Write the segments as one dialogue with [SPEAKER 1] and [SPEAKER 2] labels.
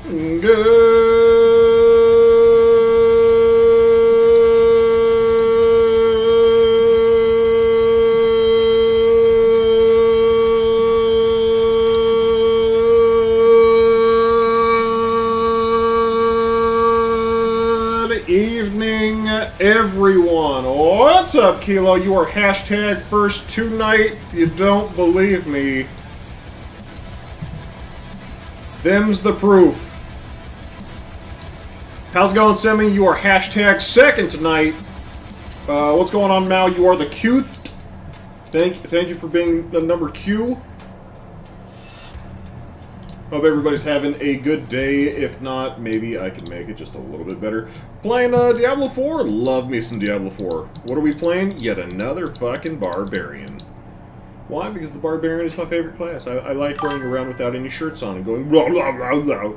[SPEAKER 1] Good evening, everyone. What's up, Kilo? You are hashtag first tonight. If you don't believe me, them's the proof. How's it going, Semi? You are hashtag second tonight. What's going on, Mal? You are the Qth. Thank you for being the number Q. Hope everybody's having a good day. If not, maybe I can make it just a little bit better. Playing Diablo 4? Love me some Diablo 4. What are we playing? Yet another fucking Barbarian. Why? Because the Barbarian is my favorite class. I like running around without any shirts on and going blah blah blah blah.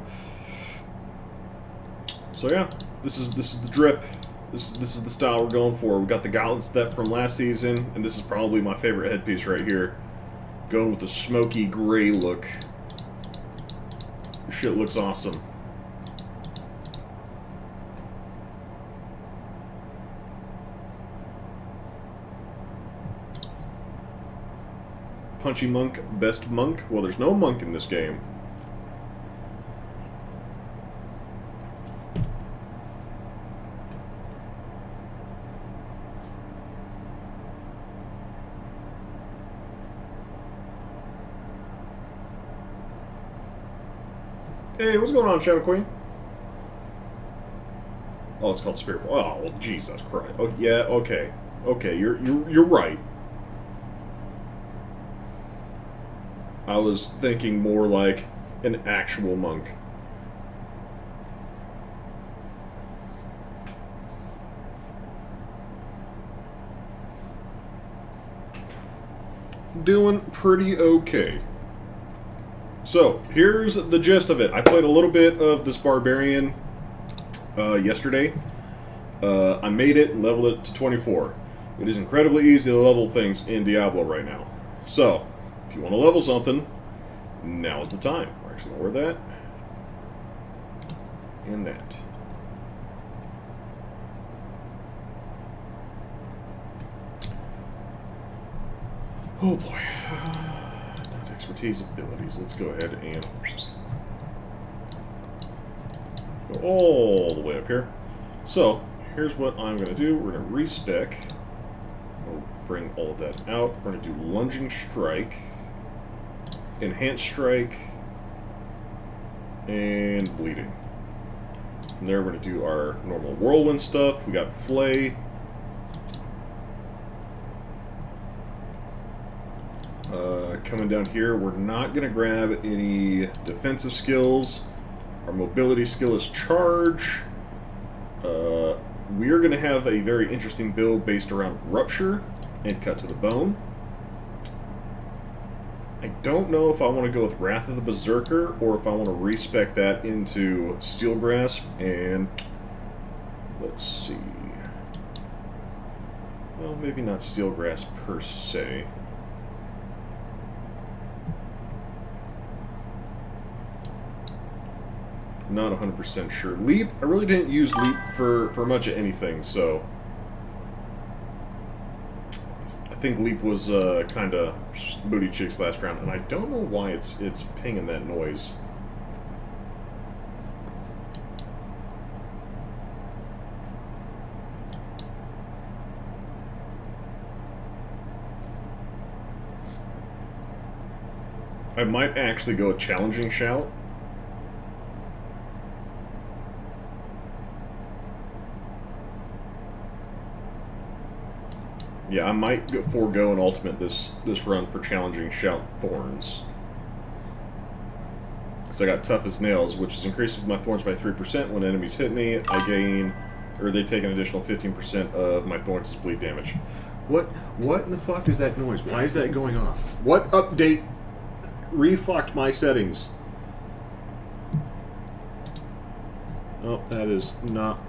[SPEAKER 1] So yeah, this is the drip. This is the style we're going for. We got the gauntlet set from last season, and this is probably my favorite headpiece right here. Going with the smoky gray look. This shit looks awesome. Punchy monk, best monk? Well, there's no monk in this game. Hey, what's going on, Shadow Queen? Oh, it's called Spirit. Oh, well, Jesus Christ. Oh, yeah, okay. Okay, you're right. I was thinking more like an actual monk. Doing pretty okay. So, here's the gist of it. I played a little bit of this Barbarian yesterday. I made it and leveled it to 24. It is incredibly easy to level things in Diablo right now. So, if you want to level something, now is the time. We're actually going to wear that. And that. Oh boy. Expertise abilities. Let's go ahead and go all the way up here. So, here's what I'm going to do. We're going to respec. We'll bring all of that out. We're going to do lunging strike, enhanced strike, and bleeding. From there, we're going to do our normal whirlwind stuff. We got flay. Coming down here, we're not going to grab any defensive skills. Our mobility skill is charge. We are going to have a very interesting build based around rupture and cut to the bone. I don't know if I want to go with Wrath of the Berserker or if I want to respec that into Steel Grasp and let's see. Well, maybe not Steel Grasp per se. Not 100% sure. Leap, I really didn't use Leap for much of anything, so I think Leap was kind of booty cheeks last round, and I don't know why it's pinging that noise. I might actually go a challenging shout. Yeah, I might forego an ultimate this run for challenging shout thorns. Because I got tough as nails, which is increases my thorns by 3%. When enemies hit me, I gain, or they take an additional 15% of my thorns as bleed damage. What in the fuck is that noise? Why is that going off? What update refucked my settings? Oh, that is not...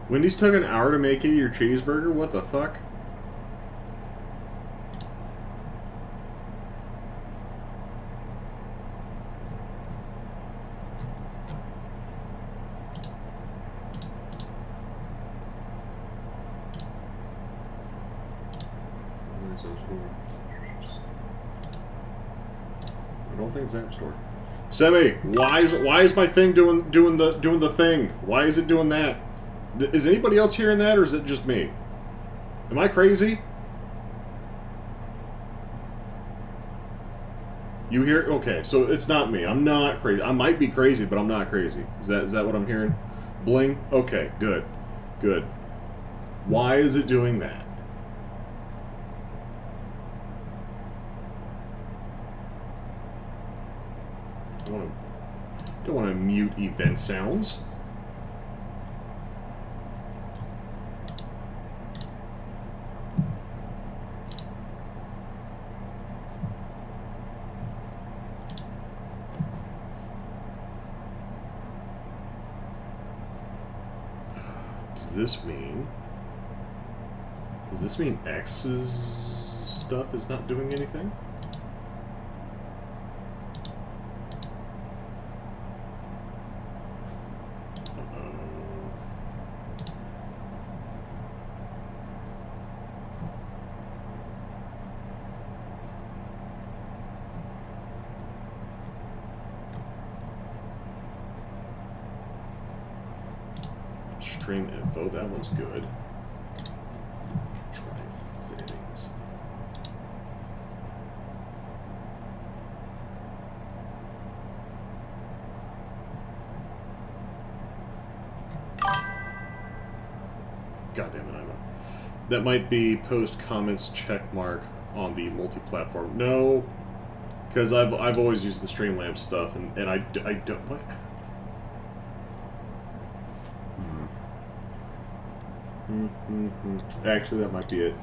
[SPEAKER 1] Wendy's took an hour to make you your cheeseburger? What the fuck? I don't think it's App Store. Semi, why is my thing doing the thing? Why is it doing that? Is anybody else hearing that, or is it just me? Am I crazy? You hear? Okay, so it's not me. I'm not crazy. I might be crazy, but I'm not crazy. Is that what I'm hearing? Bling? Okay, good. Good. Why is it doing that? Don't want to mute event sounds. Does this mean X's stuff is not doing anything? Stream info, that one's good. Try settings. God damn it, that might be post comments check mark on the multi-platform. No, because I've always used the Streamlabs stuff, and I don't. What? Actually, that might be it.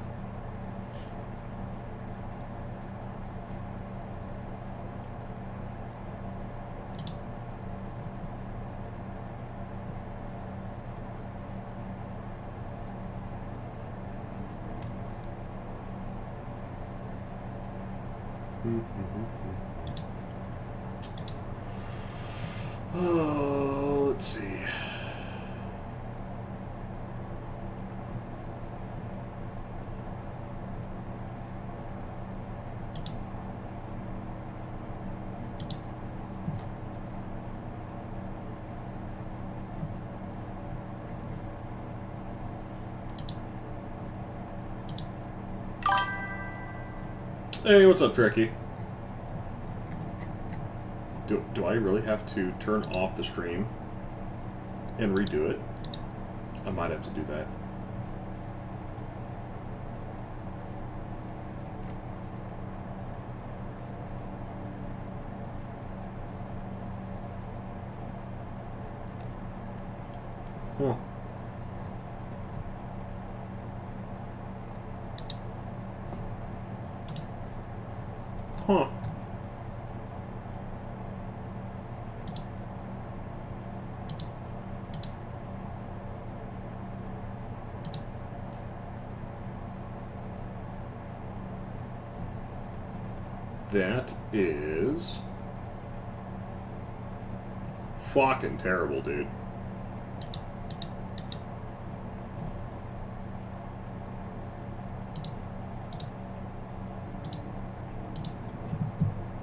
[SPEAKER 1] Oh, let's see. Hey, what's up, Trekkie? Do I really have to turn off the stream and redo it? I might have to do that. Huh. Huh. That is fucking terrible, dude.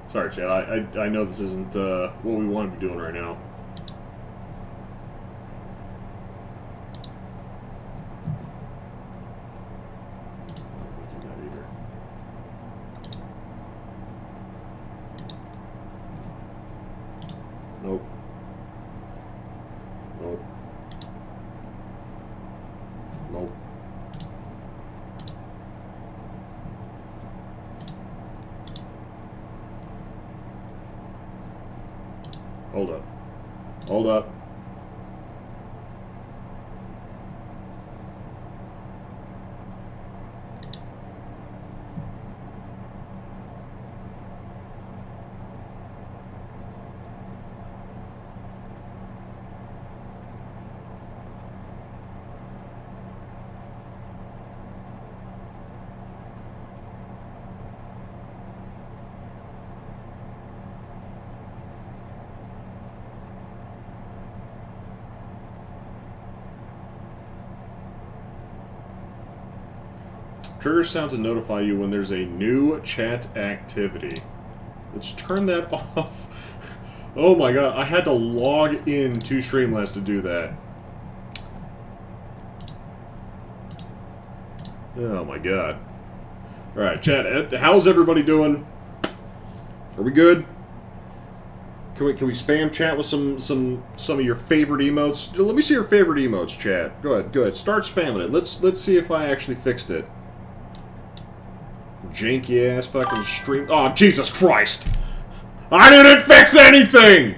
[SPEAKER 1] Sorry, Chad. I know this isn't what we want to be doing right now. I don't do that either. Nope. Nope. Nope. Hold up. Hold up. Trigger sound to notify you when there's a new chat activity. Let's turn that off. Oh my god, I had to log in to Streamlabs to do that. Oh my god. Alright, chat, how's everybody doing? Are we good? Can we spam chat with some of your favorite emotes? Let me see your favorite emotes, chat. Go ahead. Start spamming it. Let's see if I actually fixed it. Janky ass fucking stream. Oh, Jesus Christ! I didn't fix anything!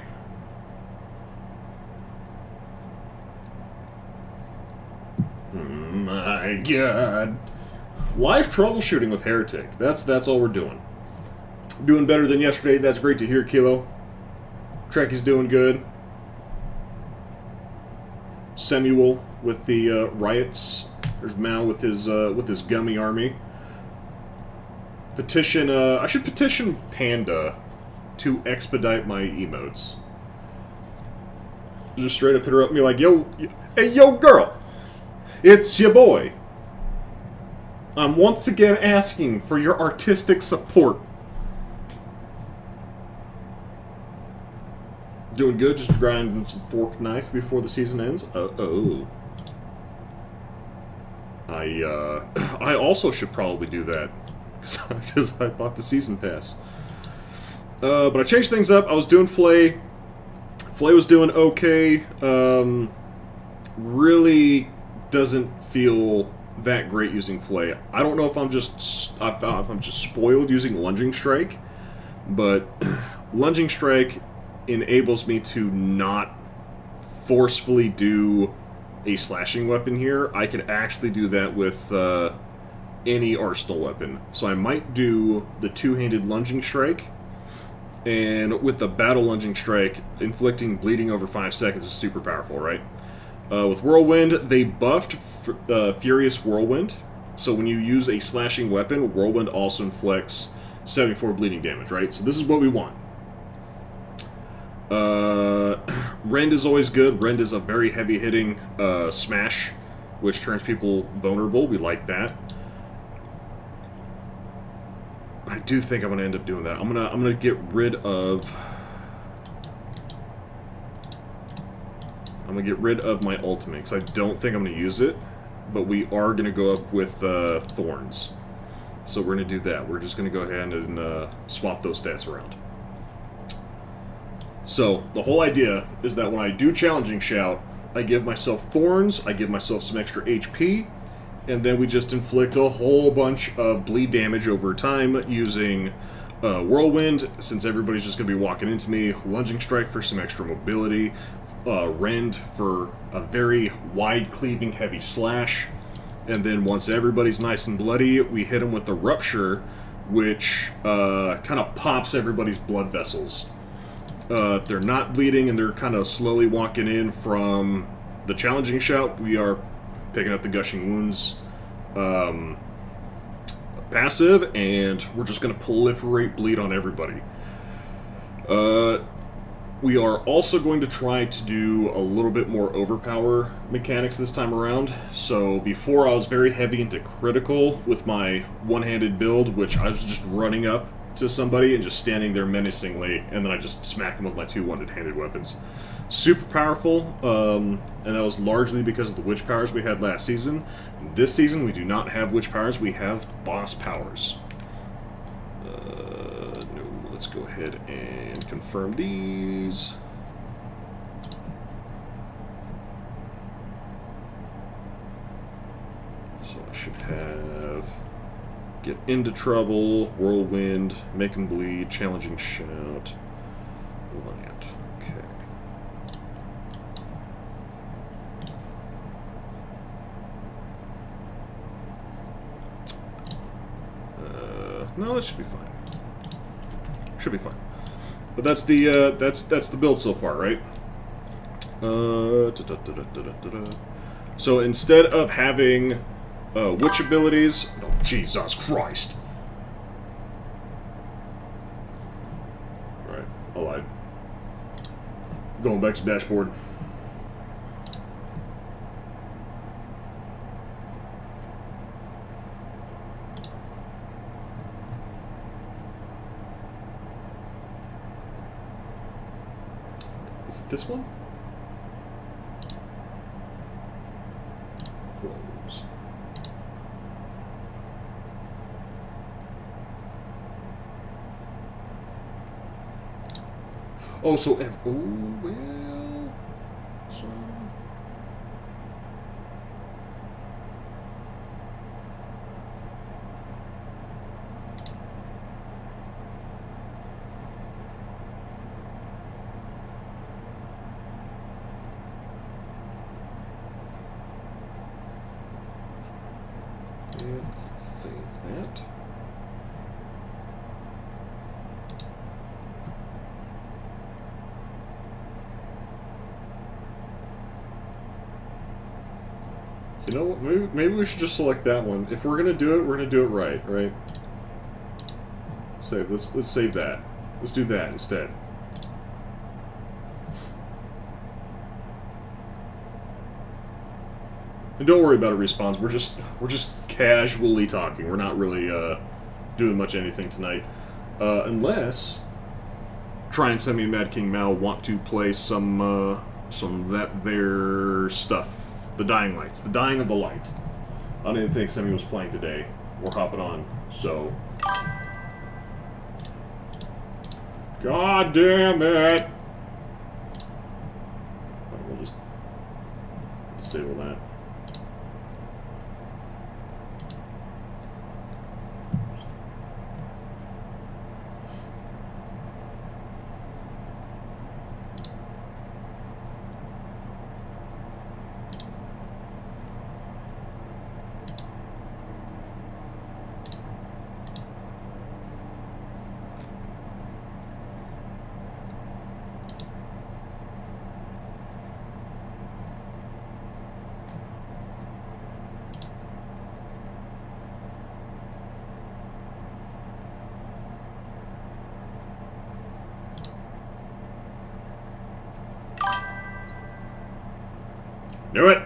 [SPEAKER 1] My god. Live troubleshooting with Heretic. That's all we're doing. Doing better than yesterday. That's great to hear, Kilo. Trekkie's doing good. Samuel with the riots. There's Mao with his gummy army. Petition. I should petition Panda to expedite my emotes. Just straight up hit her up and be like, "Yo, hey, yo, girl, it's your boy. I'm once again asking for your artistic support." Doing good, just grinding some fork knife before the season ends. Oh. I also should probably do that, because I bought the season pass. But I changed things up. I was doing Flay. Flay was doing okay. Really doesn't feel that great using Flay. I don't know if I'm just spoiled using Lunging Strike, but Lunging Strike enables me to not forcefully do a slashing weapon here. I could actually do that with any arsenal weapon. So I might do the two-handed Lunging Strike, and with the battle Lunging Strike, inflicting bleeding over 5 seconds is super powerful, right? With Whirlwind, they buffed Furious Whirlwind, so when you use a slashing weapon, Whirlwind also inflicts 74 bleeding damage, right? So this is what we want. Rend is always good. Rend is a very heavy-hitting smash, which turns people vulnerable. We like that. I do think I'm gonna end up doing that. I'm gonna get rid of. I'm gonna get rid of my ultimate because I don't think I'm gonna use it, but we are gonna go up with Thorns. So we're gonna do that. We're just gonna go ahead and swap those stats around. So, the whole idea is that when I do Challenging Shout, I give myself Thorns, I give myself some extra HP, and then we just inflict a whole bunch of bleed damage over time using Whirlwind, since everybody's just going to be walking into me, Lunging Strike for some extra mobility, Rend for a very wide-cleaving heavy slash, and then once everybody's nice and bloody, we hit them with the Rupture, which kind of pops everybody's blood vessels. If they're not bleeding and they're kind of slowly walking in from the Challenging Shout, we are picking up the Gushing Wounds passive, and we're just going to proliferate bleed on everybody. We are also going to try to do a little bit more overpower mechanics this time around. So before I was very heavy into critical with my one-handed build, which I was just running up to somebody and just standing there menacingly, and then I just smack them with my two one-handed weapons. Super powerful, and that was largely because of the witch powers we had last season. This season we do not have witch powers, we have boss powers. No, let's go ahead and confirm these. So I should have Get Into Trouble, Whirlwind, Make 'em Bleed, Challenging Shout, Land. Okay. No, that should be fine. Should be fine. But that's the build so far, right? So instead of having witch abilities, oh Jesus Christ! All right, I lied. Going back to dashboard. Is it this one? Close. Oh, so oh well. So. And save that. You know what? Maybe we should just select that one. If we're gonna do it, we're gonna do it right? Save. Let's save that. Let's do that instead. And don't worry about a response. We're just casually talking. We're not really doing much anything tonight, unless Try and Send Me Mad King Mao want to play some that there stuff. The Dying Lights. The Dying of the Light. I didn't think Semi was playing today. We're hopping on, so... God damn it! We'll just disable that. Do it!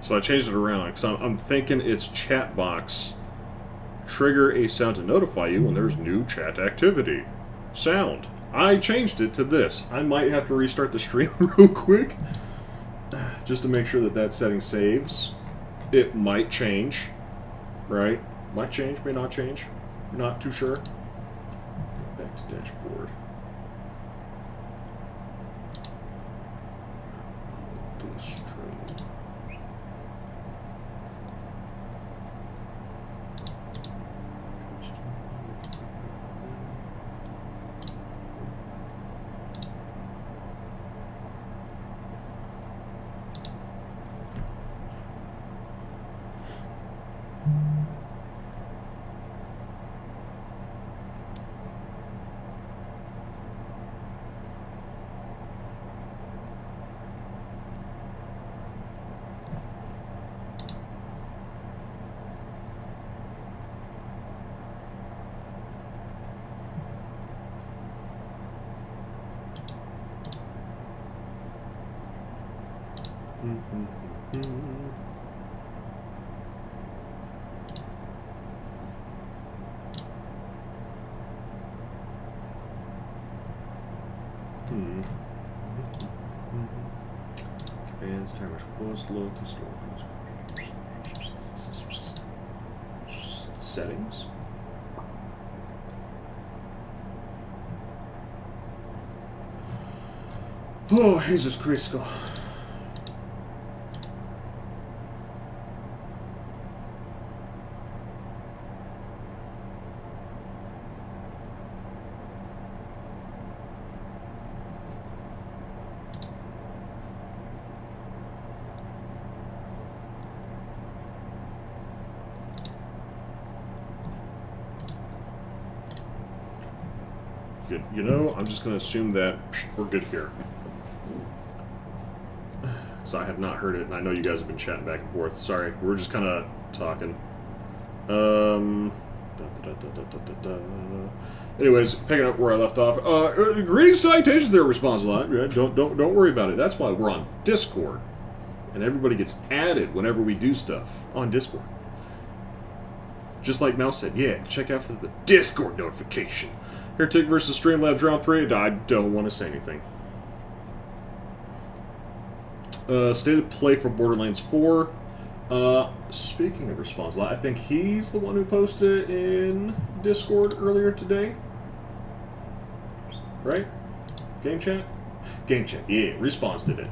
[SPEAKER 1] So I changed it around because I'm thinking it's chat box. Trigger a sound to notify you when there's new chat activity. Sound. I changed it to this. I might have to restart the stream real quick just to make sure that that setting saves. It might change, right? Might change, may not change. Not too sure. Back to dashboard. Commands, timers close, load to store. Settings. Oh, Jesus Cristo. You know, I'm just going to assume that we're good here. Because I have not heard it, and I know you guys have been chatting back and forth. Sorry, we're just kind of talking. Anyways, picking up where I left off. Greetings, salutations there, response line. Don't worry about it. That's why we're on Discord. and everybody gets added whenever we do stuff on Discord. Just like Mel said, yeah, check out for the Discord notification. Heretic versus Streamlabs round 3. I don't want to say anything. State of play for Borderlands 4. Speaking of response, I think he's the one who posted it in Discord earlier today. Right? Game chat? Game chat, yeah, Response did it.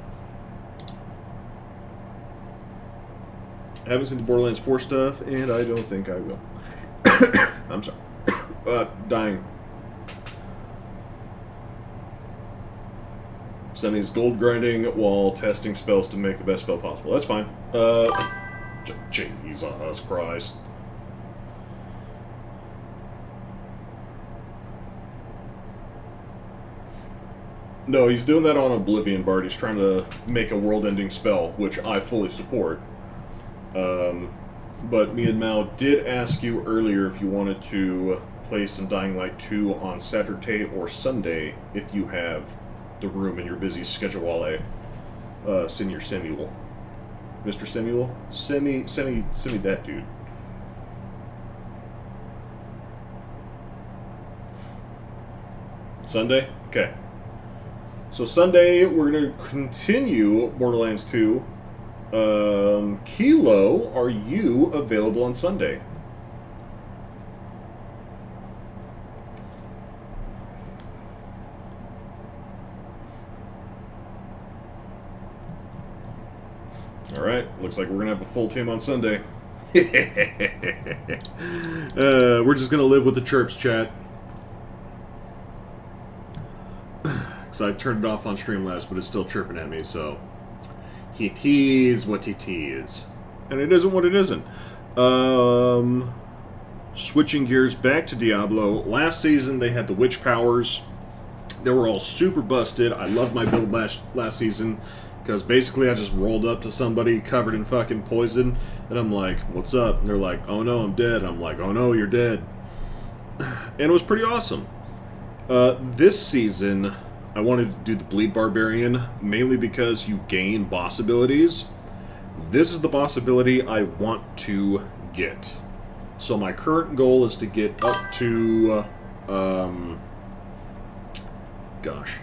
[SPEAKER 1] I haven't seen the Borderlands 4 stuff, and I don't think I will. I'm sorry. Dying. Semi's gold grinding while testing spells to make the best spell possible. That's fine. Jesus Christ. No, he's doing that on Oblivion Bard. He's trying to make a world-ending spell, which I fully support. But me and Mao did ask you earlier if you wanted to play some Dying Light 2 on Saturday or Sunday if you have the room in your busy schedule. Senior Samuel. Mr. Samuel? Send me that dude. Sunday? Okay. So Sunday, we're going to continue Borderlands 2. Kilo, are you available on Sunday? Alright, looks like we're going to have a full team on Sunday. We're just going to live with the chirps, chat. Because I turned it off on Streamlabs, but it's still chirping at me, so... It is what it is. And it isn't what it isn't. Switching gears back to Diablo. Last season, they had the witch powers. They were all super busted. I loved my build last season. Because basically I just rolled up to somebody covered in fucking poison. And I'm like, what's up? And they're like, oh no, I'm dead. And I'm like, oh no, you're dead. And it was pretty awesome. This season... I wanted to do the Bleed Barbarian, mainly because you gain boss abilities. This is the boss ability I want to get. So my current goal is to get up to... gosh.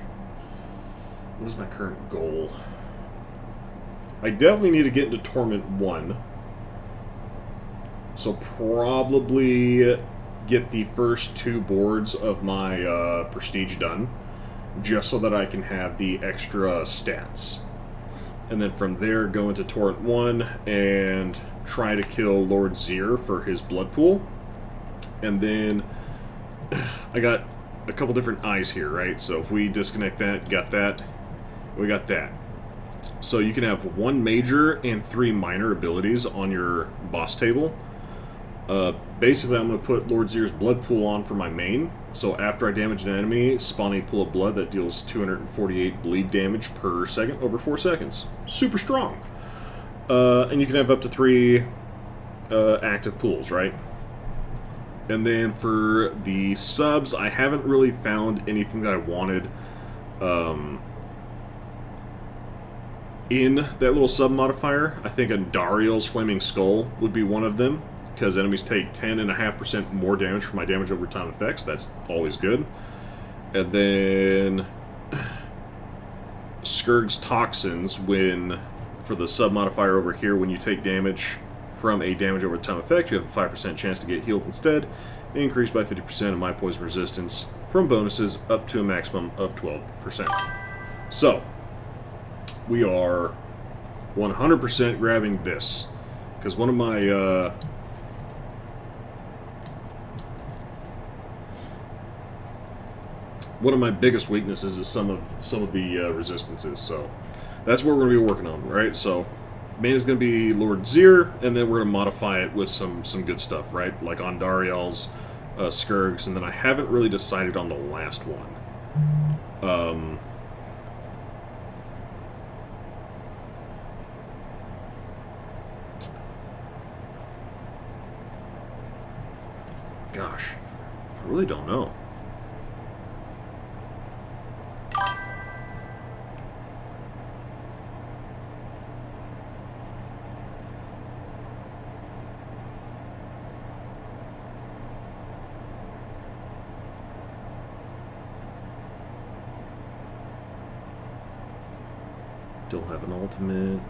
[SPEAKER 1] What is my current goal? I definitely need to get into Torment 1. So probably get the first 2 boards of my Prestige done. Just so that I can have the extra stats. And then from there, go into Torrent 1 and try to kill Lord Zir for his blood pool. And then I got a couple different eyes here, right? So if we disconnect that, got that, we got that. So you can have 1 major and 3 minor abilities on your boss table. Basically, I'm going to put Lord Zir's blood pool on for my main. So after I damage an enemy, spawn a pool of blood that deals 248 bleed damage per second over 4 seconds. Super strong. And you can have up to 3 active pools, right? And then for the subs, I haven't really found anything that I wanted in that little sub modifier. I think Andariel's Flaming Skull would be one of them. Because enemies take 10.5% more damage from my damage over time effects. That's always good. And then Skurg's Toxins, for the sub modifier over here, when you take damage from a damage over time effect, you have a 5% chance to get healed instead. Increased by 50% of my poison resistance from bonuses up to a maximum of 12%. So, we are 100% grabbing this. Because one of my... one of my biggest weaknesses is some of the resistances, so that's what we're going to be working on, right? So main is going to be Lord Zir, and then we're going to modify it with some good stuff, right? Like Andariel's, Skurg's, and then I haven't really decided on the last one. Gosh, I really don't know. Don't have an ultimate.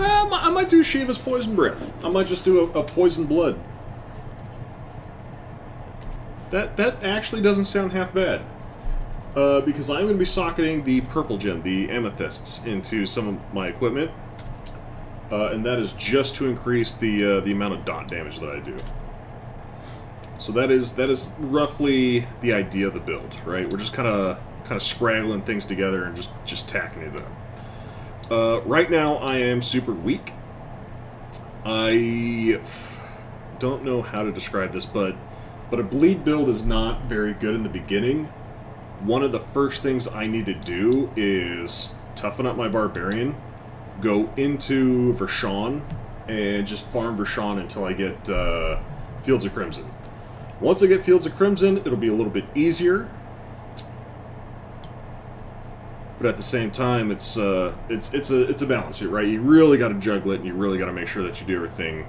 [SPEAKER 1] I might do Shiva's Poison Breath. I might just do a Poison Blood. That actually doesn't sound half bad. Because I'm going to be socketing the purple gem, the amethysts, into some of my equipment. And that is just to increase the amount of dot damage that I do. So that is roughly the idea of the build, right? We're just kind of scraggling things together and just tacking it up. Right now, I am super weak. I don't know how to describe this, but a bleed build is not very good in the beginning. One of the first things I need to do is toughen up my Barbarian, go into Vershawn, and just farm Vershawn until I get Fields of Crimson. Once I get Fields of Crimson, it'll be a little bit easier. But at the same time, it's a balance, right? You really got to juggle it, and you really got to make sure that you do everything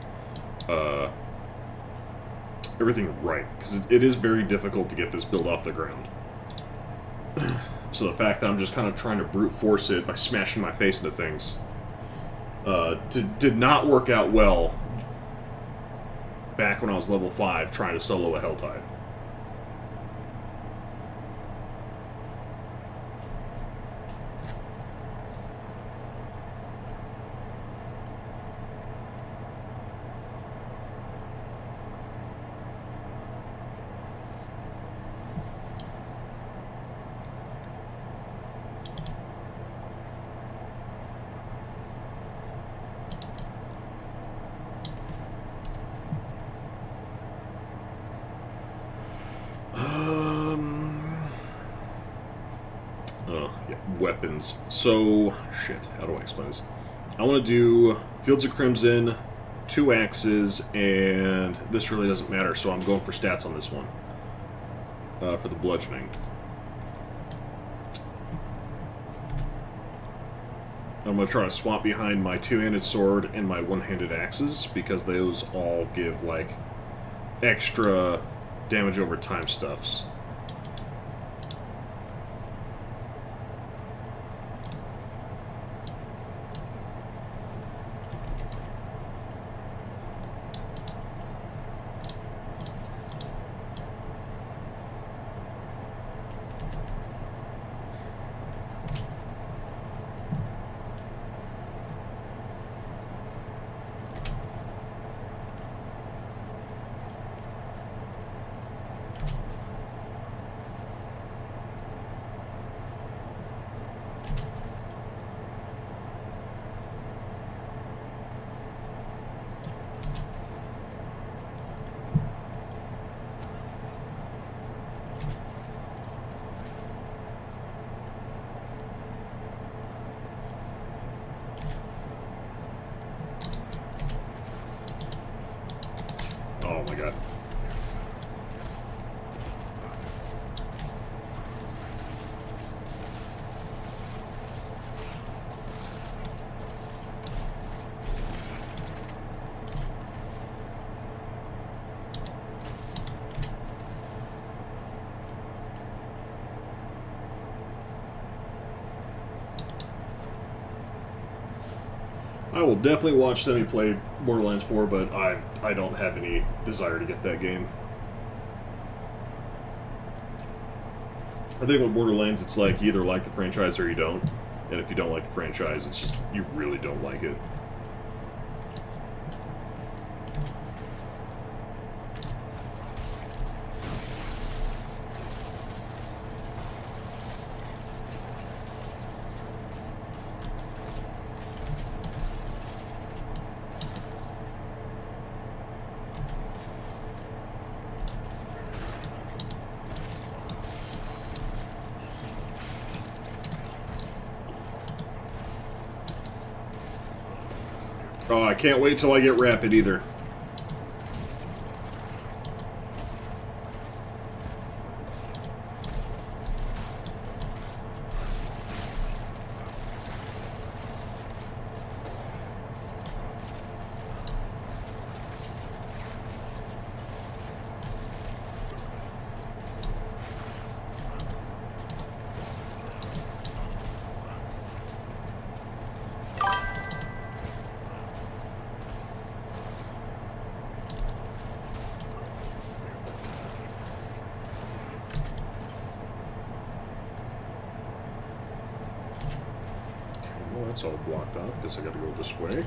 [SPEAKER 1] right, because it is very difficult to get this build off the ground. So the fact that I'm just kind of trying to brute force it by smashing my face into things did not work out well back when I was level 5 trying to solo a Helltide. Weapons. So, shit, how do I explain this? I want to do Fields of Crimson, 2 axes, and this really doesn't matter, so I'm going for stats on this one. For the bludgeoning. I'm going to try to swap behind my 2-handed sword and my 1-handed axes, because those all give, like, extra damage over time stuffs. Oh my god. I will definitely watch Semi play Borderlands 4, but I don't have any desire to get that game. I think with Borderlands, it's like you either like the franchise or you don't. And if you don't like the franchise, it's just, you really don't like it. Oh, I can't wait till I get Rapid either. That's all blocked off. Guess I gotta go this way.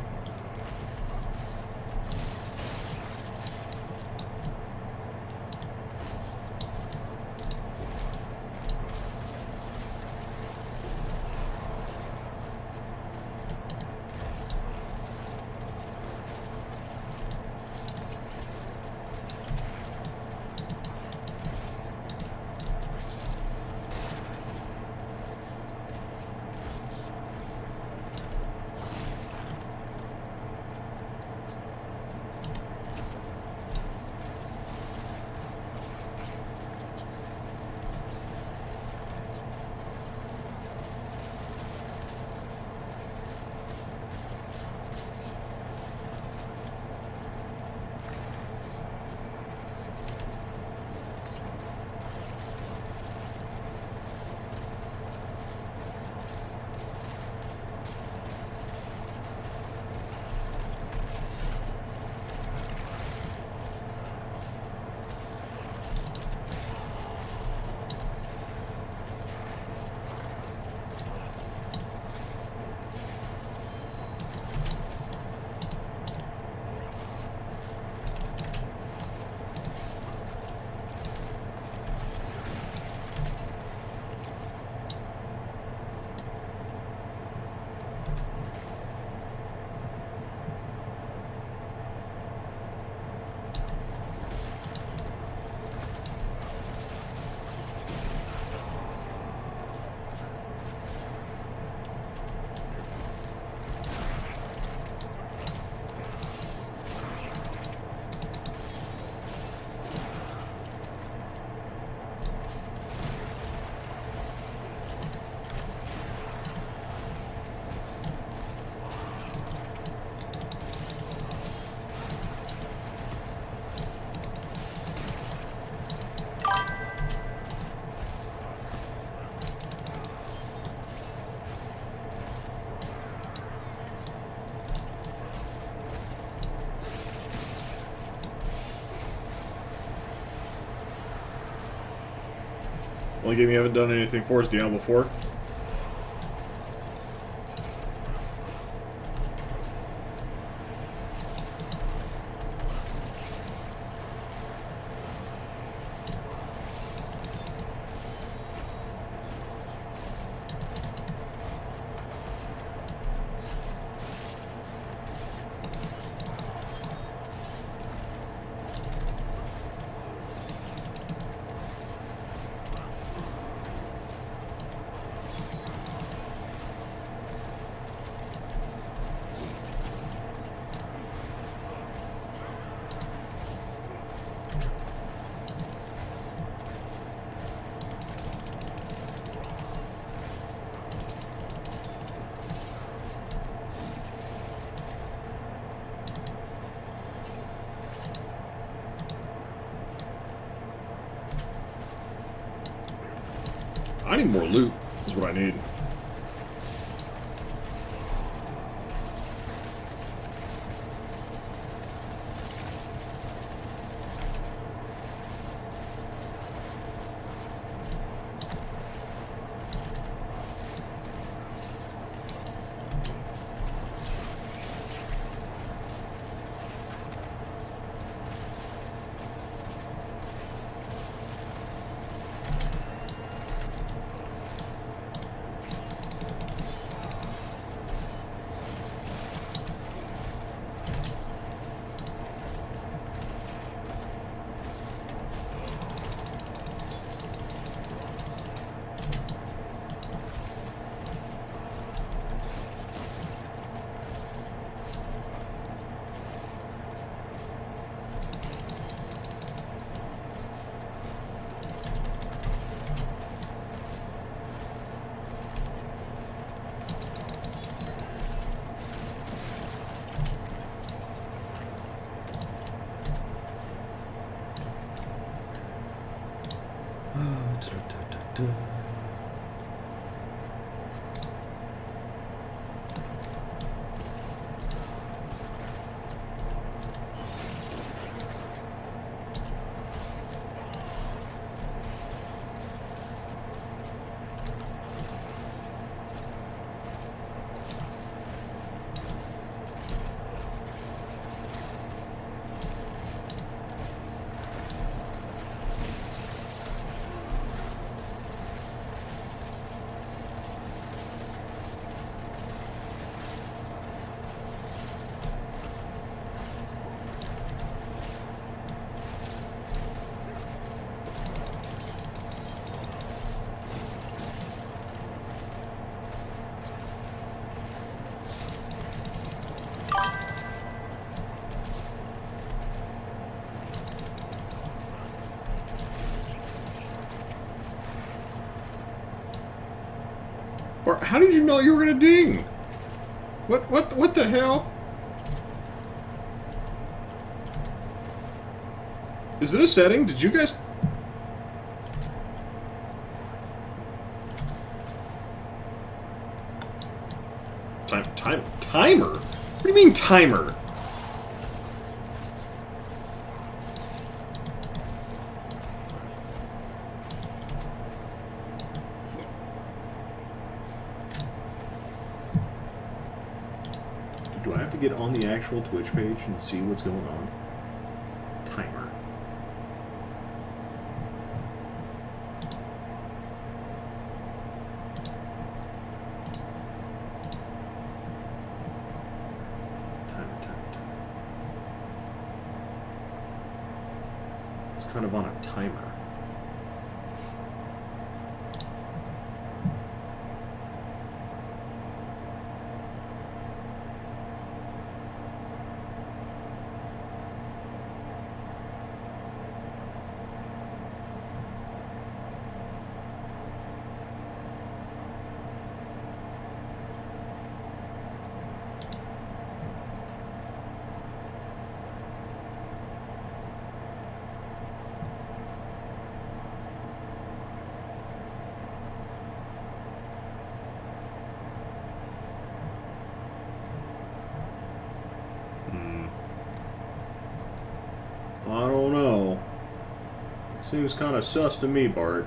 [SPEAKER 1] Only game you haven't done anything for is Diablo 4. I need more loot, is what I need. Bart, how did you know you were gonna ding? What the hell? Is it a setting? Did you guys... Timer? What do you mean timer? Do I have to get on the actual Twitch page and see what's going on? Timer. It's kind of on a timer. I don't know. Seems kind of sus to me, Bart.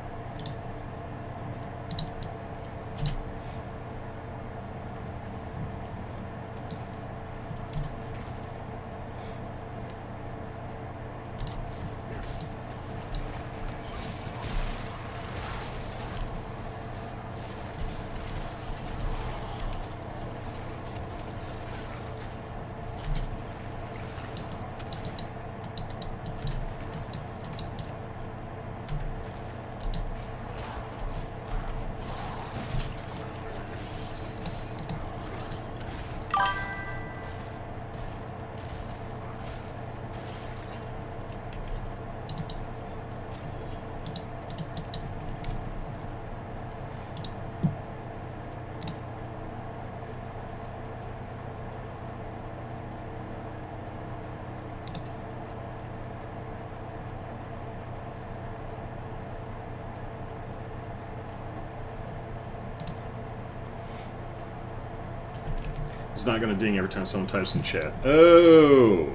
[SPEAKER 1] It's not going to ding every time someone types in chat. Oh.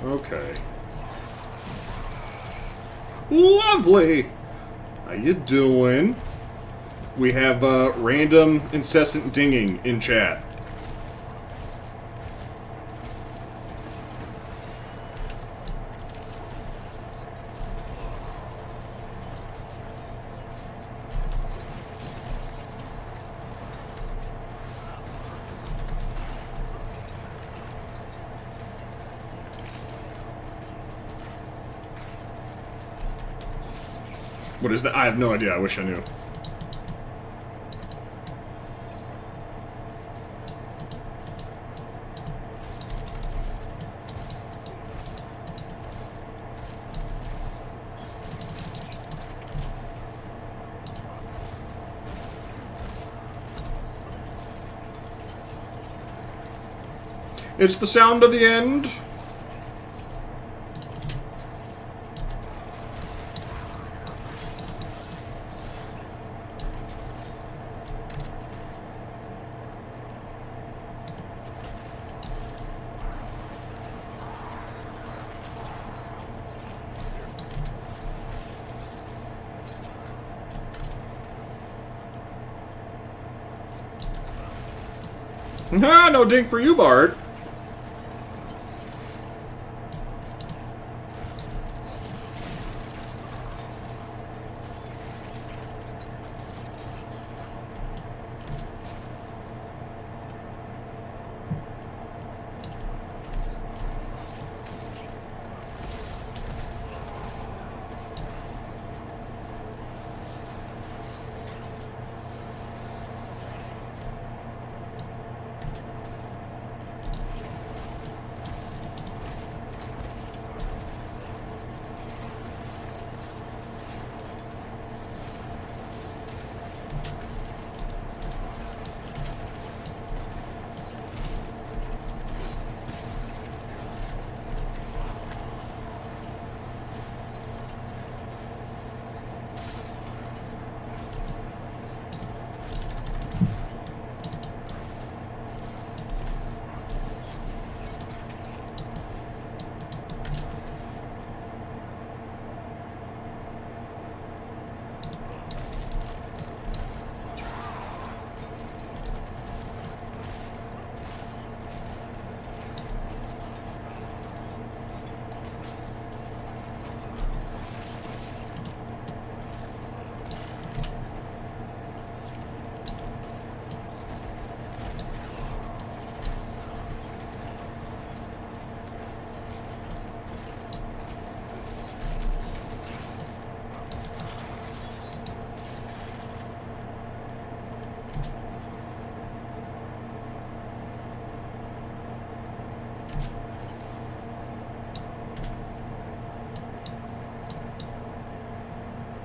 [SPEAKER 1] Okay. Lovely. How you doing? We have random incessant dinging in chat. What is that? I have no idea. I wish I knew. It's the sound of the end. Ah, no ding for you, Bart.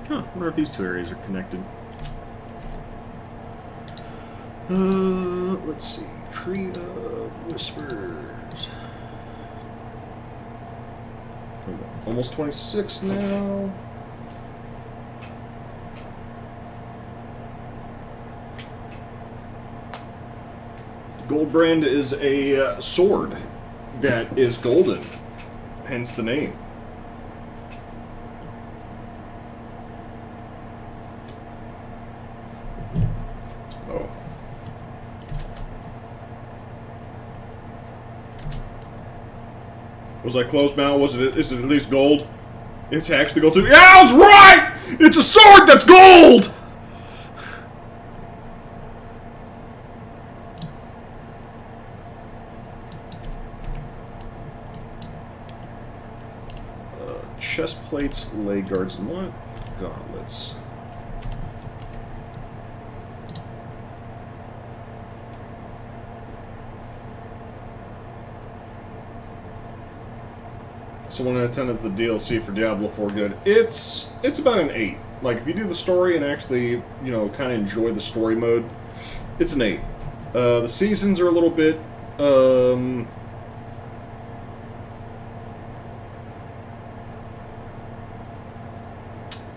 [SPEAKER 1] Huh, I wonder if these two areas are connected. Let's see. Tree of Whispers. Almost 26 now. Goldbrand is a sword that is golden, hence the name. Oh. Was I close, Mal? Is it at least gold? It's actually gold too. Yeah, I was right! It's a sword that's gold! Chest plates, leg guards, and what? Gauntlets. So 1 out of 10 is the DLC for Diablo 4 good. It's about an 8. Like, if you do the story and actually, you know, kind of enjoy the story mode, it's an 8. The seasons are a little bit,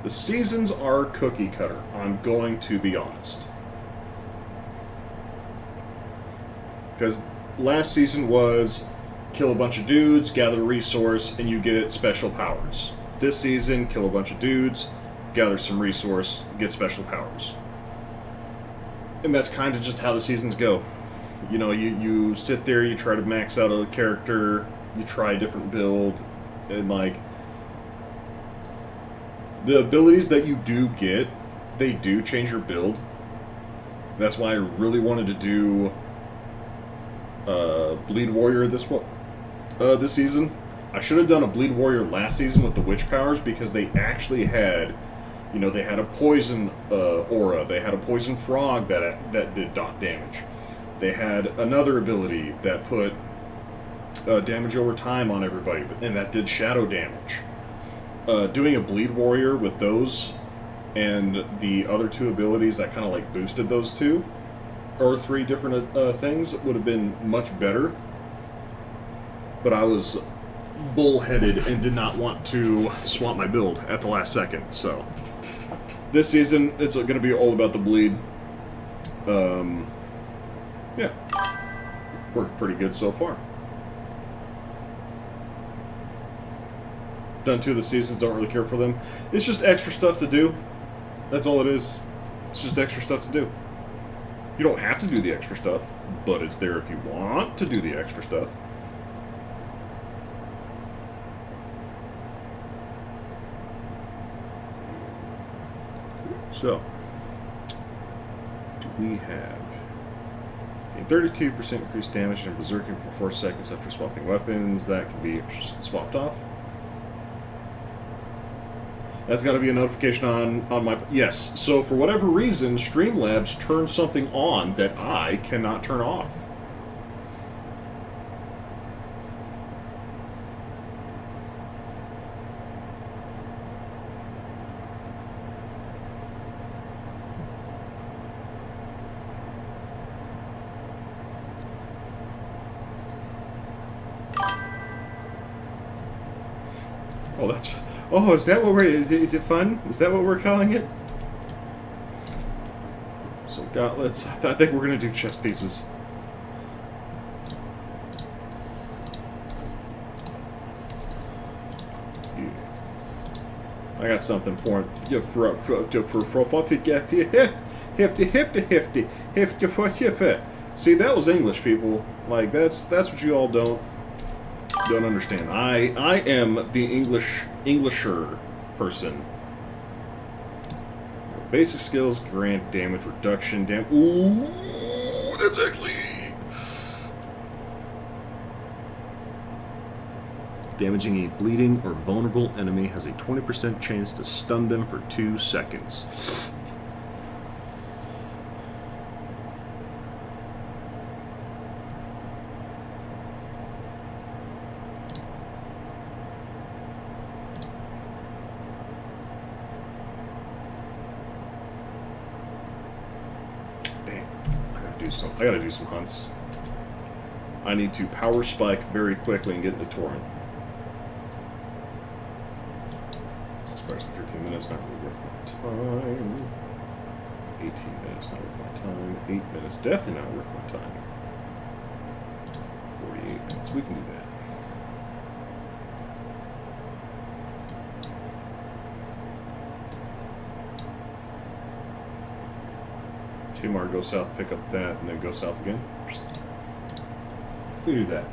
[SPEAKER 1] the seasons are cookie cutter, I'm going to be honest. Because last season was kill a bunch of dudes, gather a resource, and you get special powers. This season, kill a bunch of dudes, gather some resource, get special powers. And that's kind of just how the seasons go. You know, you sit there, you try to max out a character, you try a different build, and like, the abilities that you do get, they do change your build. That's why I really wanted to do Bleed Warrior this season. I should have done a Bleed Warrior last season with the witch powers, because they actually had, you know, they had a poison aura, they had a poison frog that did dot damage. They had another ability that put damage over time on everybody, and that did shadow damage. Doing a Bleed Warrior with those and the other two abilities that kind of like boosted those two, or 3 different things, would have been much better. But I was bullheaded and did not want to swap my build at the last second. So this season, it's going to be all about the bleed. Yeah, worked pretty good so far. Done 2 of the seasons, don't really care for them. It's just extra stuff to do. That's all it is. It's just extra stuff to do. You don't have to do the extra stuff, but it's there if you want to do the extra stuff. So, do we have 32% increased damage and berserking for 4 seconds after swapping weapons. That can be swapped off. That's got to be a notification on my... Yes, so for whatever reason, Streamlabs turned something on that I cannot turn off. Oh, that's... Oh, is that what we're... Is it fun? Is that what we're calling it? So, gauntlets. I think we're going to do chest pieces. Yeah. I got something for him. See, that was English, people. Like, that's what you all don't understand. I am the Englisher person. Basic skills grant damage reduction. Ooh, that's actually damaging a bleeding or vulnerable enemy has a 20% chance to stun them for 2 seconds. I gotta do some hunts. I need to power spike very quickly and get into Torrent. Expires in 13 minutes, not really worth my time. 18 minutes, not worth my time. 8 minutes, definitely not worth my time. 48 minutes, we can do that. Tomorrow, go south, pick up that, and then go south again. We do that.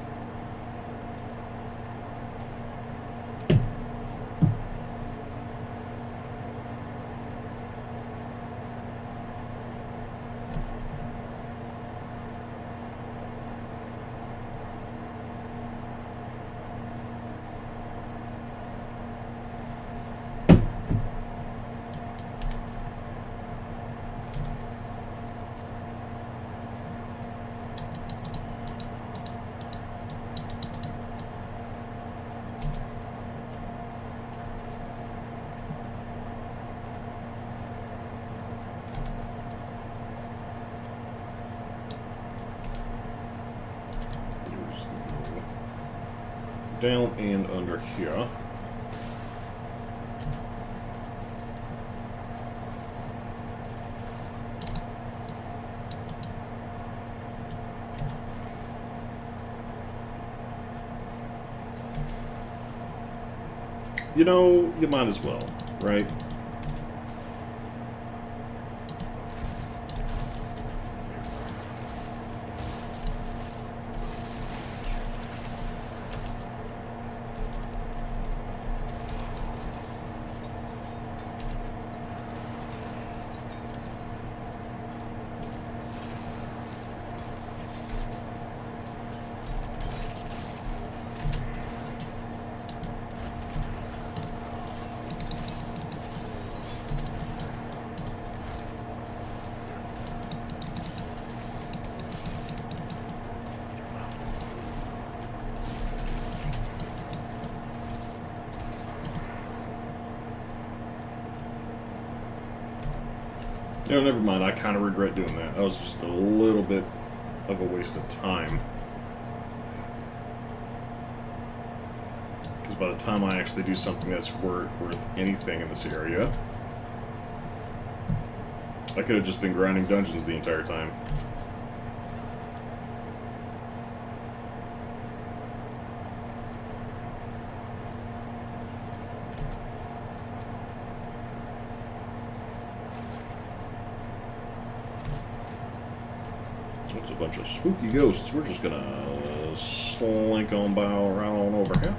[SPEAKER 1] Down and under here. You know, you might as well, right? You know, never mind. I kind of regret doing that. That was just a little bit of a waste of time. Because by the time I actually do something that's worth anything in this area, I could have just been grinding dungeons the entire time. It's a bunch of spooky ghosts. We're just gonna slink on by around on over here.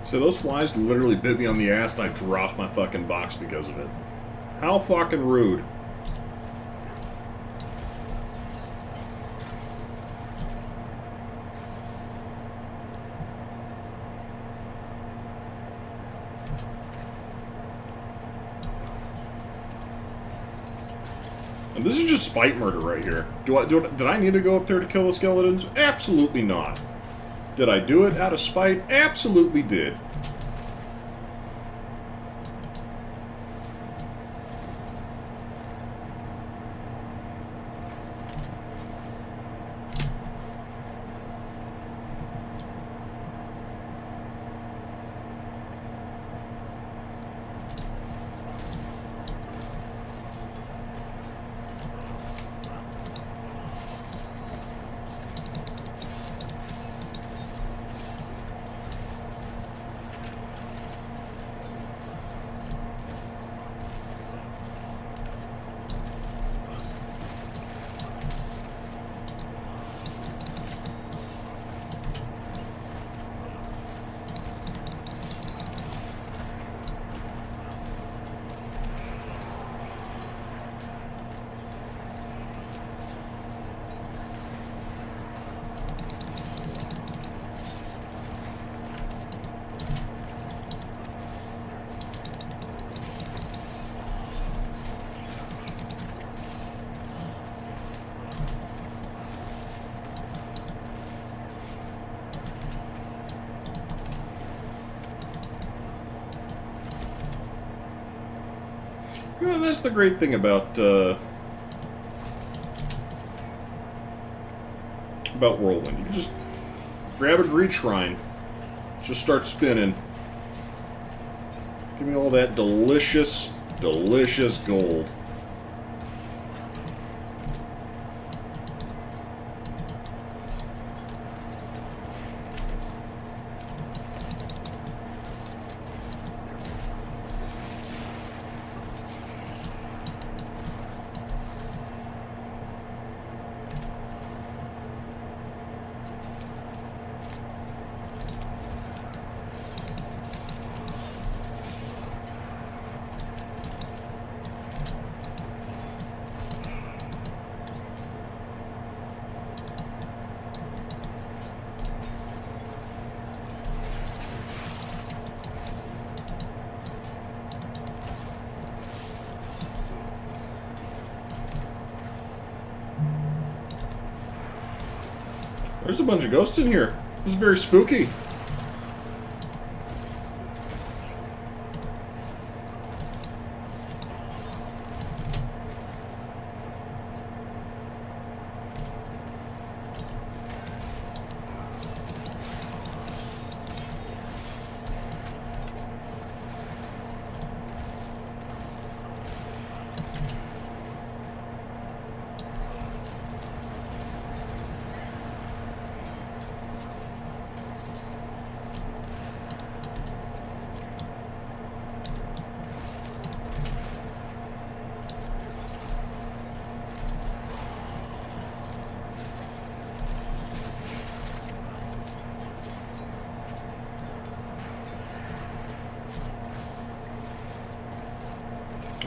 [SPEAKER 1] So those flies literally bit me on the ass and I dropped my fucking box because of it. How fucking rude. And this is just spite murder right here. Did I need to go up there to kill the skeletons? Absolutely not. Did I do it out of spite? Absolutely did. You know, that's the great thing about Whirlwind. You can just grab a greed shrine, just start spinning. Give me all that delicious, delicious gold. There's a bunch of ghosts in here. This is very spooky.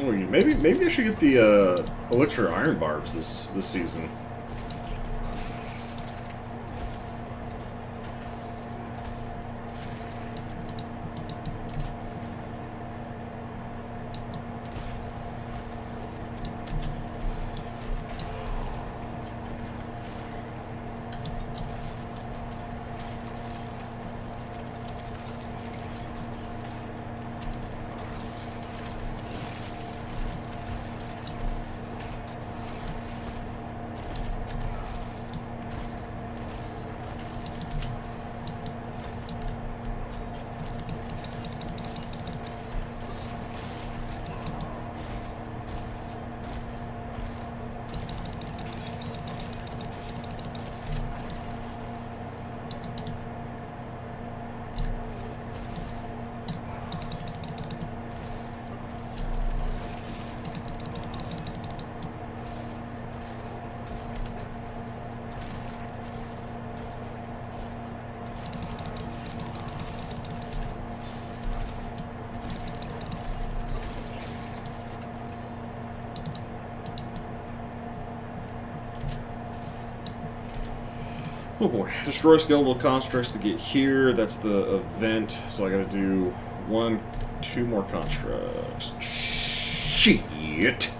[SPEAKER 1] Oh, maybe I should get the Elixir Iron Barbs this season. Oh boy. Destroy skeletal constructs to get here. That's the event. So I gotta do 2 more constructs. Shit!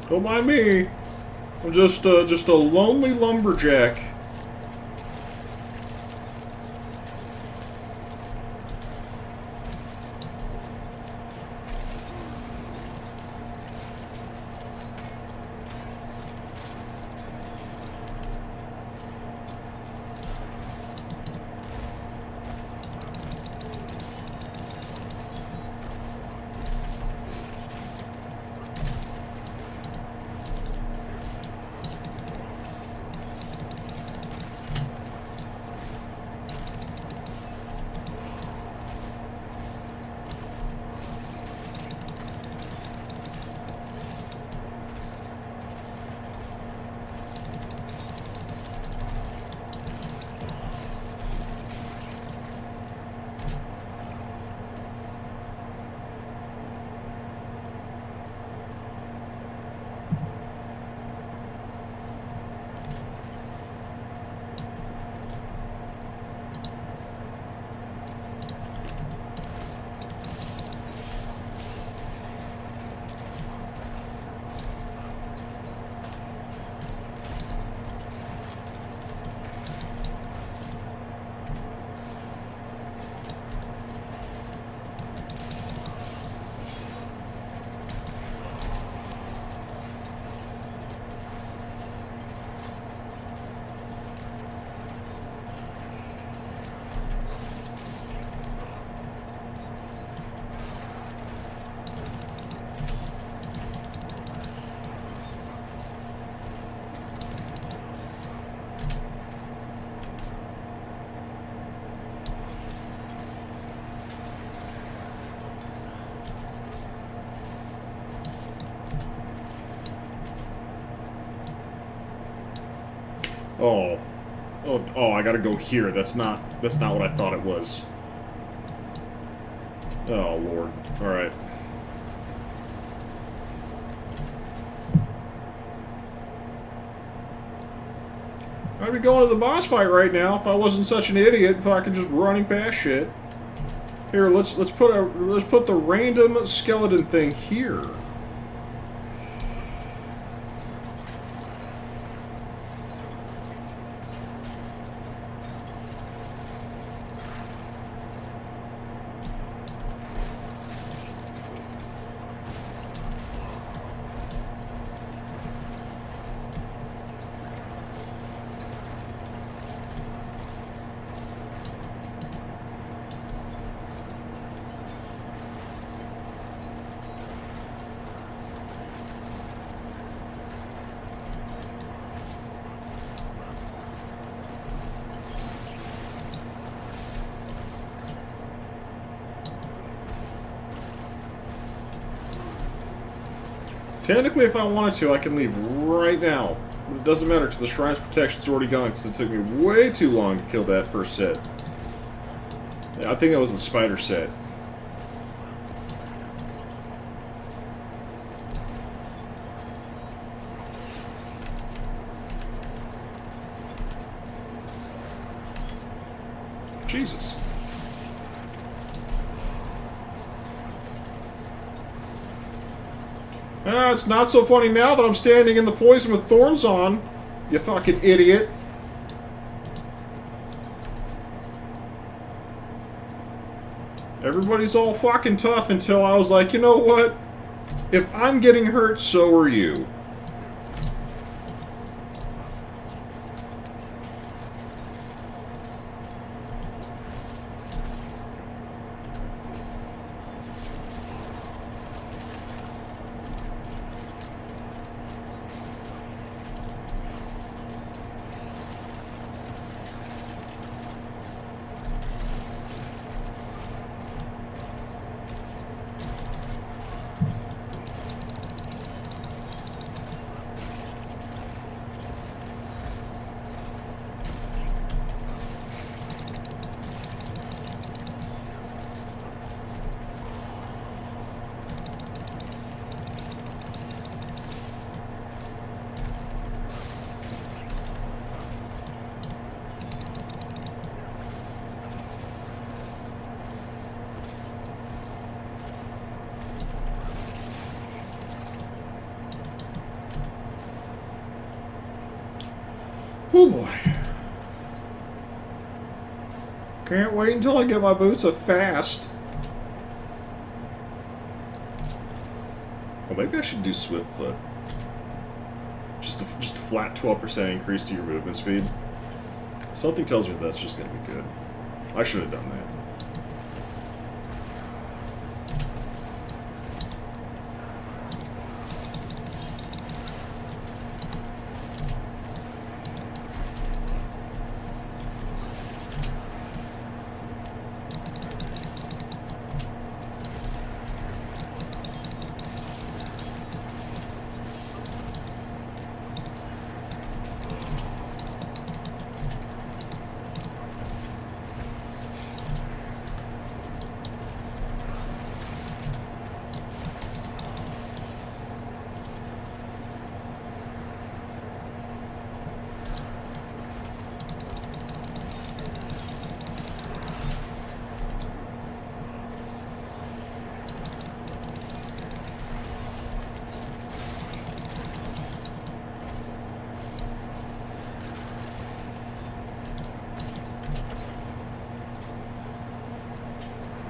[SPEAKER 1] Don't mind me. I'm just a lonely lumberjack. Oh. Oh, I gotta go here. That's not what I thought it was. Oh, Lord. Alright. I'd be going to the boss fight right now if I wasn't such an idiot, if I could just running past shit. Here, let's put the random skeleton thing here. Technically, if I wanted to, I can leave right now. But it doesn't matter, because the Shrine's protection's already gone, because it took me way too long to kill that first set. Yeah, I think that was the spider set. Jesus. Ah, it's not so funny now that I'm standing in the poison with thorns on, you fucking idiot. Everybody's all fucking tough until I was like, you know what? If I'm getting hurt, so are you. Oh boy. Can't wait until I get my boots of fast. Well, maybe I should do Swift Foot. Just a flat 12% increase to your movement speed. Something tells me that's just going to be good. I should have done that.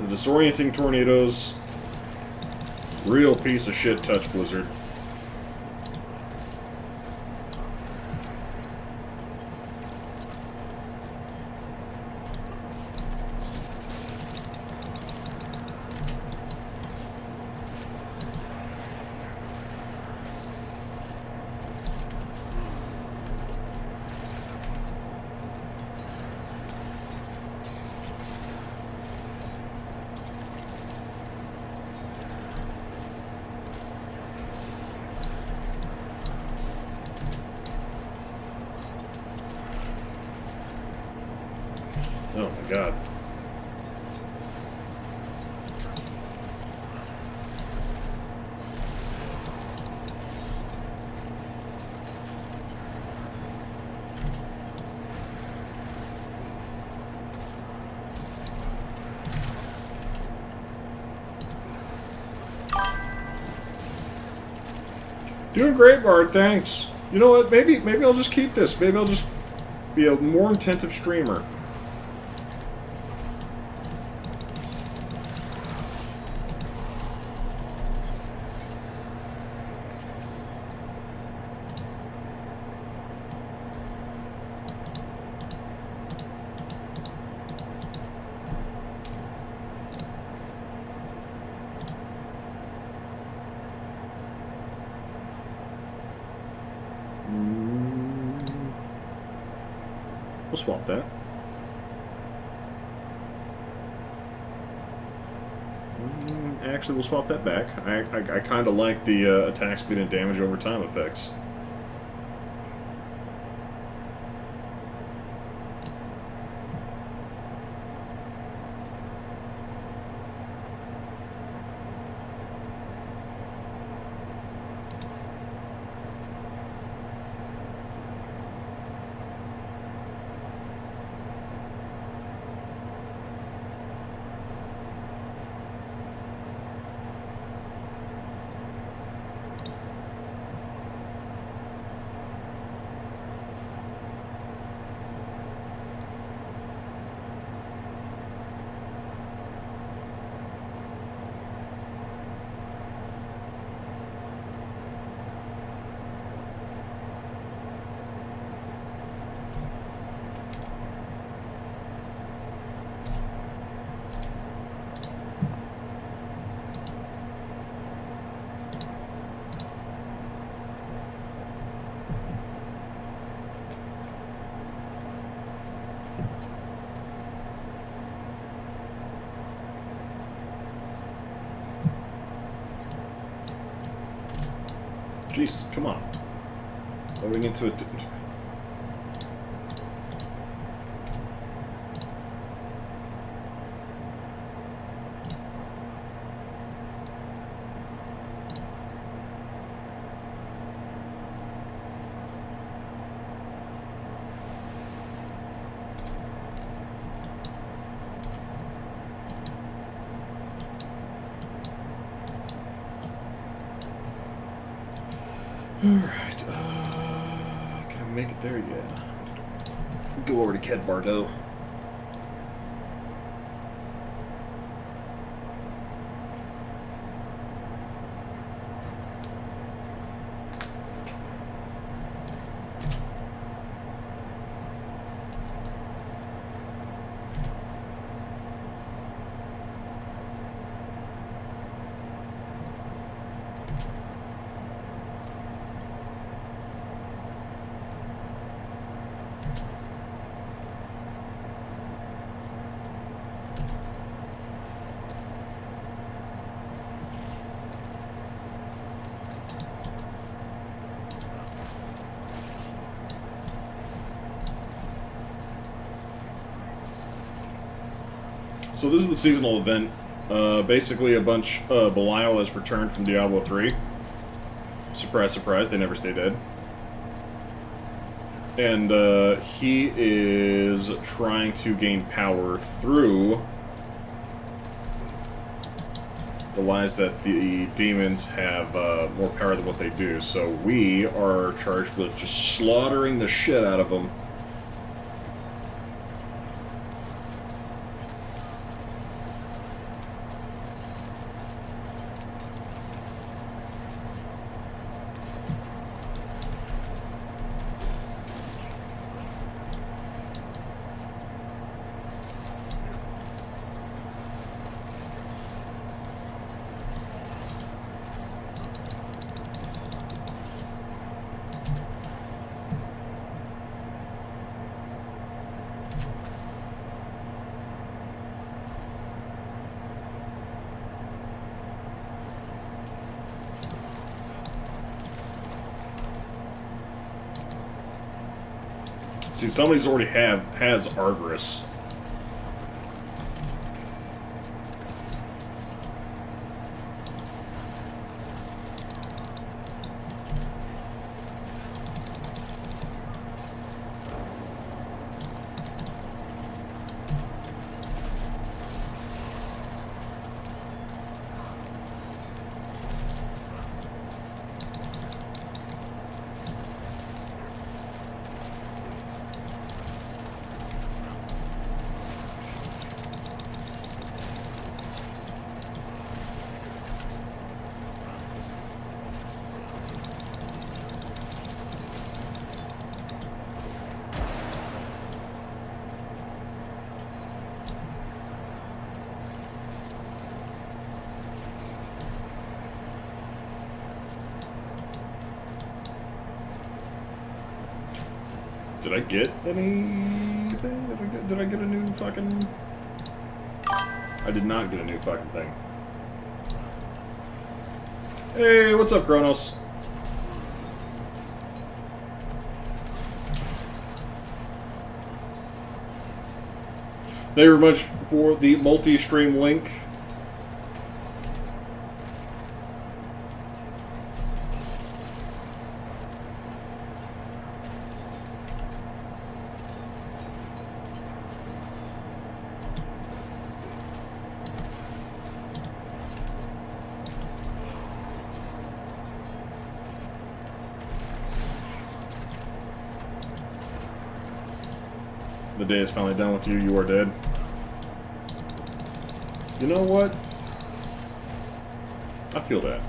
[SPEAKER 1] The disorienting tornadoes. Real piece of shit touch blizzard. Oh my god. Doing great, Bard, thanks. You know what, maybe I'll just keep this. Maybe I'll just be a more attentive streamer. We'll swap that. Actually, we'll swap that back. I kind of like the attack speed and damage over time effects. Jesus, come on. Loading into it. Alright, can I make it there? Yeah. Go over to Ked Bardo. So this is the seasonal event. Basically, a bunch Belial has returned from Diablo 3. Surprise, surprise, they never stay dead. And he is trying to gain power through the lies that the demons have more power than what they do. So we are charged with just slaughtering the shit out of them. See, somebody's already has Arvorus. Did I get anything? Did I get a new fucking... I did not get a new fucking thing. Hey, what's up, Kronos? Thank you very much for the multi-stream link. The day is finally done with you. You are dead. You know what? I feel that.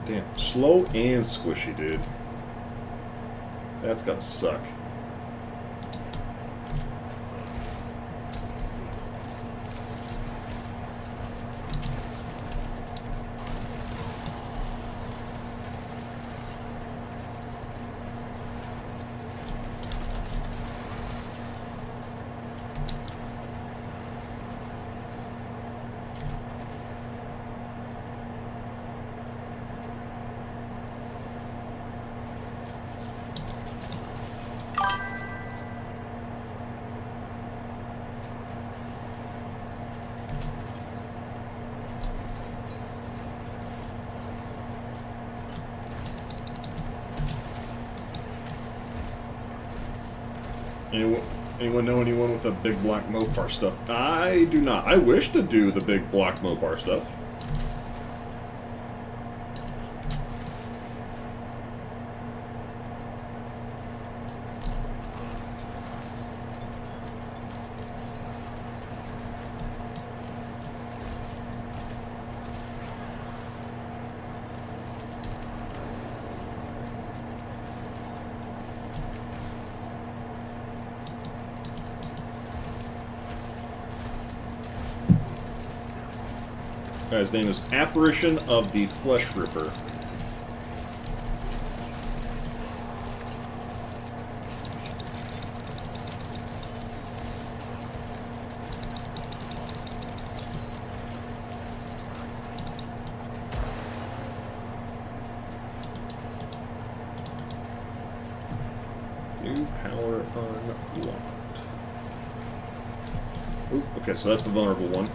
[SPEAKER 1] Damn, slow and squishy, dude. That's gotta suck. Anyone know anyone with the big black Mopar stuff? I do not. I wish to do the big black Mopar stuff. His name is Apparition of the Flesh Ripper. New power unlocked. Ooh, okay, so that's the vulnerable one.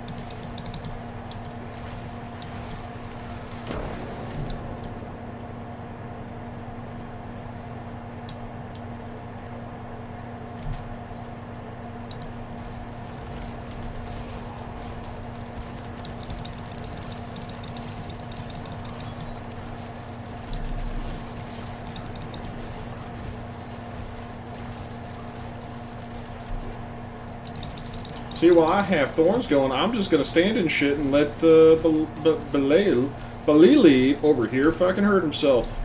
[SPEAKER 1] See, while I have thorns going, I'm just gonna stand in shit and let Balili over here fucking hurt himself.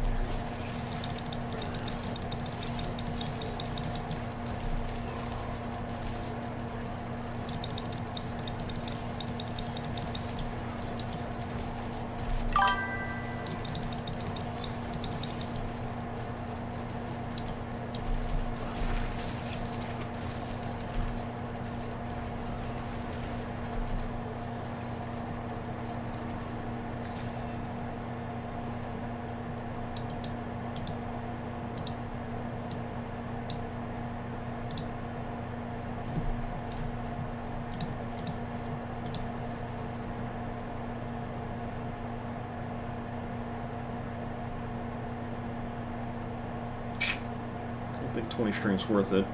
[SPEAKER 1] I think 20 strength's worth it.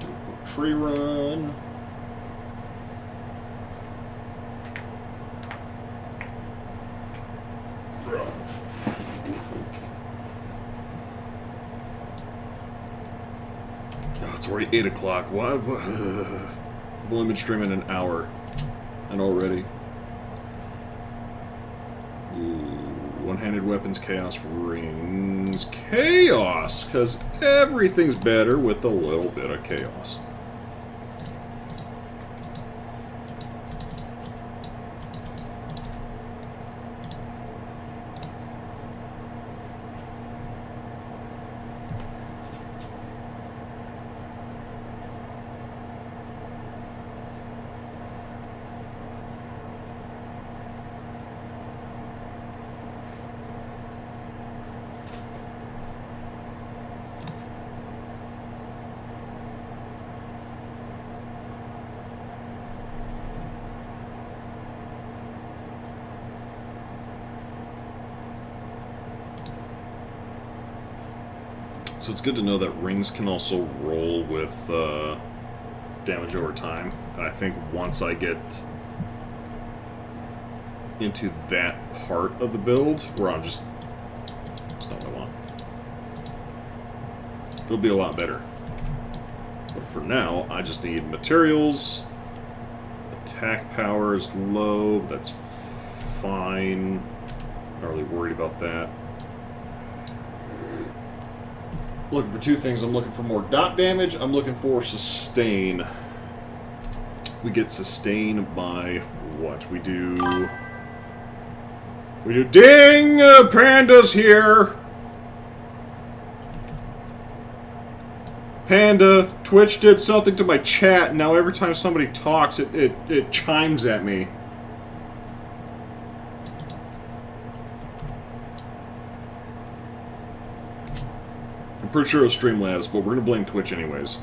[SPEAKER 1] Do a quick tree run. It's already 8 o'clock. Why? I've only been streaming an hour. And already. One-handed weapons, chaos rings. Chaos! Because everything's better with a little bit of chaos. So it's good to know that rings can also roll with damage over time. And I think once I get into that part of the build, where I'm just... That's not what I want. It'll be a lot better. But for now, I just need materials. Attack power is low, but that's fine. Not really worried about that. Looking for two things. I'm looking for more dot damage. I'm looking for sustain. We get sustain by what? We do... Ding! Panda's here! Panda, Twitch did something to my chat, and now every time somebody talks, it chimes at me. I'm pretty sure it was Streamlabs, but we're going to blame Twitch anyways.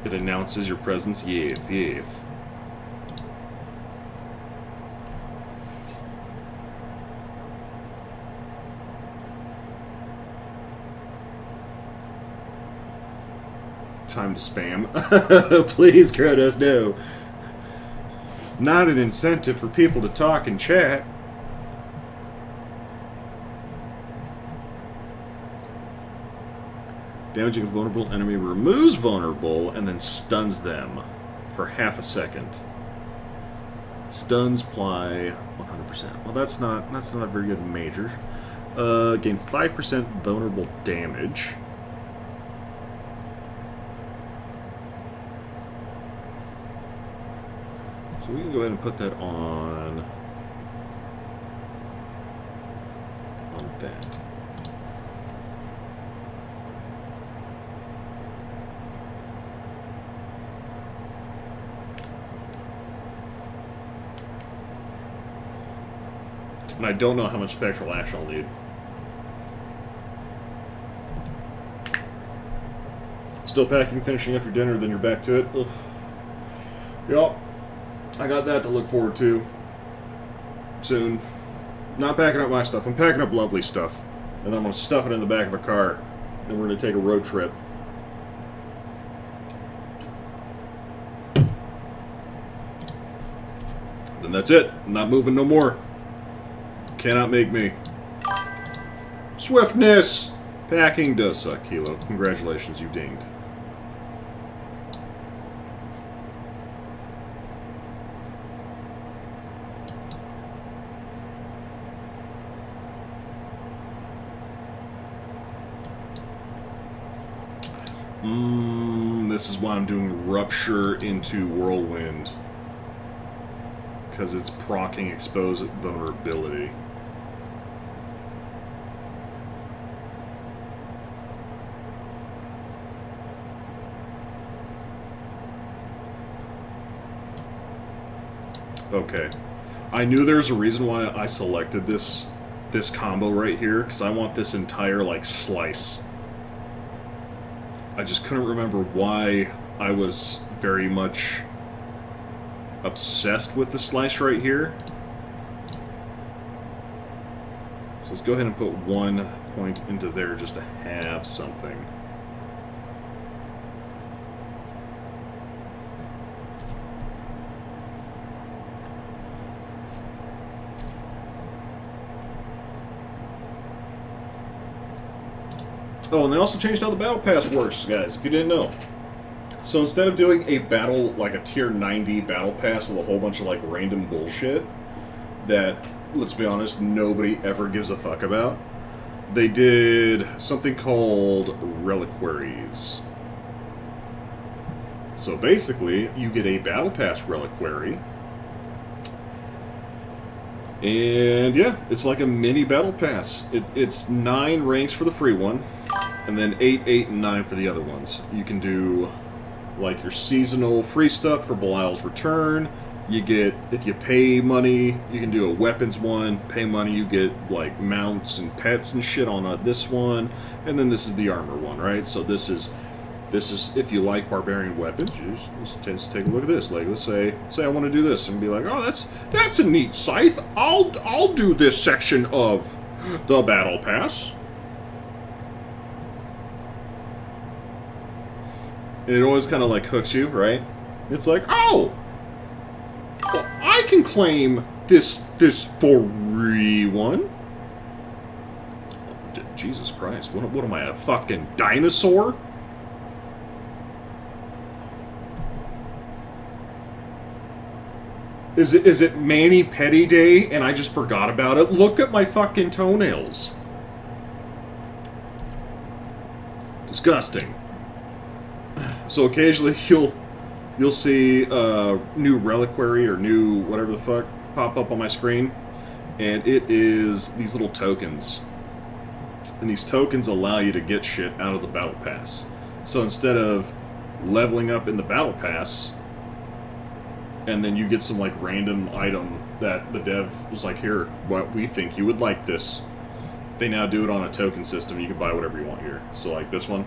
[SPEAKER 1] It announces your presence. Yes, yes. Time to spam. Please, Kratos, no. Not an incentive for people to talk and chat. Damaging a vulnerable enemy removes vulnerable and then stuns them for half a second. Stuns apply 100%. Well, that's not a very good measure. Gain 5% vulnerable damage. So we can go ahead and put that on that. And I don't know how much Spectral Ash I'll need. Still packing, finishing up your dinner, then you're back to it. Ugh. Yup. I got that to look forward to soon. Not packing up my stuff. I'm packing up lovely stuff. And then I'm going to stuff it in the back of a car. And we're going to take a road trip. Then that's it. I'm not moving no more. Cannot make me. Swiftness! Packing does suck, Kilo. Congratulations, you dinged. This is why I'm doing Rupture into Whirlwind. Because it's proccing Expose Vulnerability. Okay. I knew there was a reason why I selected this combo right here, because I want this entire, like, slice. I just couldn't remember why I was very much obsessed with the slice right here. So let's go ahead and put 1 point into there just to have something. Oh, and they also changed how the Battle Pass works, guys, if you didn't know. So instead of doing a battle, like a tier 90 Battle Pass with a whole bunch of, like, random bullshit that, let's be honest, nobody ever gives a fuck about, they did something called Reliquaries. So basically, you get a Battle Pass Reliquary, and yeah, it's like a mini Battle Pass. It's 9 ranks for the free one, and then 8, 8, and 9 for the other ones. You can do, like, your seasonal free stuff for Belial's Return. You get, if you pay money, you can do a weapons one. Pay money, you get, like, mounts and pets and shit on this one. And then this is the armor one, right? So this is if you like barbarian weapons, you just take a look at this. Like, let's say I want to do this and be like, oh, that's a neat scythe. I'll do this section of the Battle Pass. And it always kind of, like, hooks you, right? It's like, oh, well, I can claim this free one. Jesus Christ, what am I, a fucking dinosaur? Is it Mani-Pedi Day and I just forgot about it? Look at my fucking toenails. Disgusting. So occasionally you'll see new reliquary or new whatever the fuck pop up on my screen, and it is these little tokens. And these tokens allow you to get shit out of the Battle Pass. So instead of leveling up in the Battle Pass, and then you get some like random item that the dev was like, here, what we think you would like this. They now do it on a token system. You can buy whatever you want here. So like this one,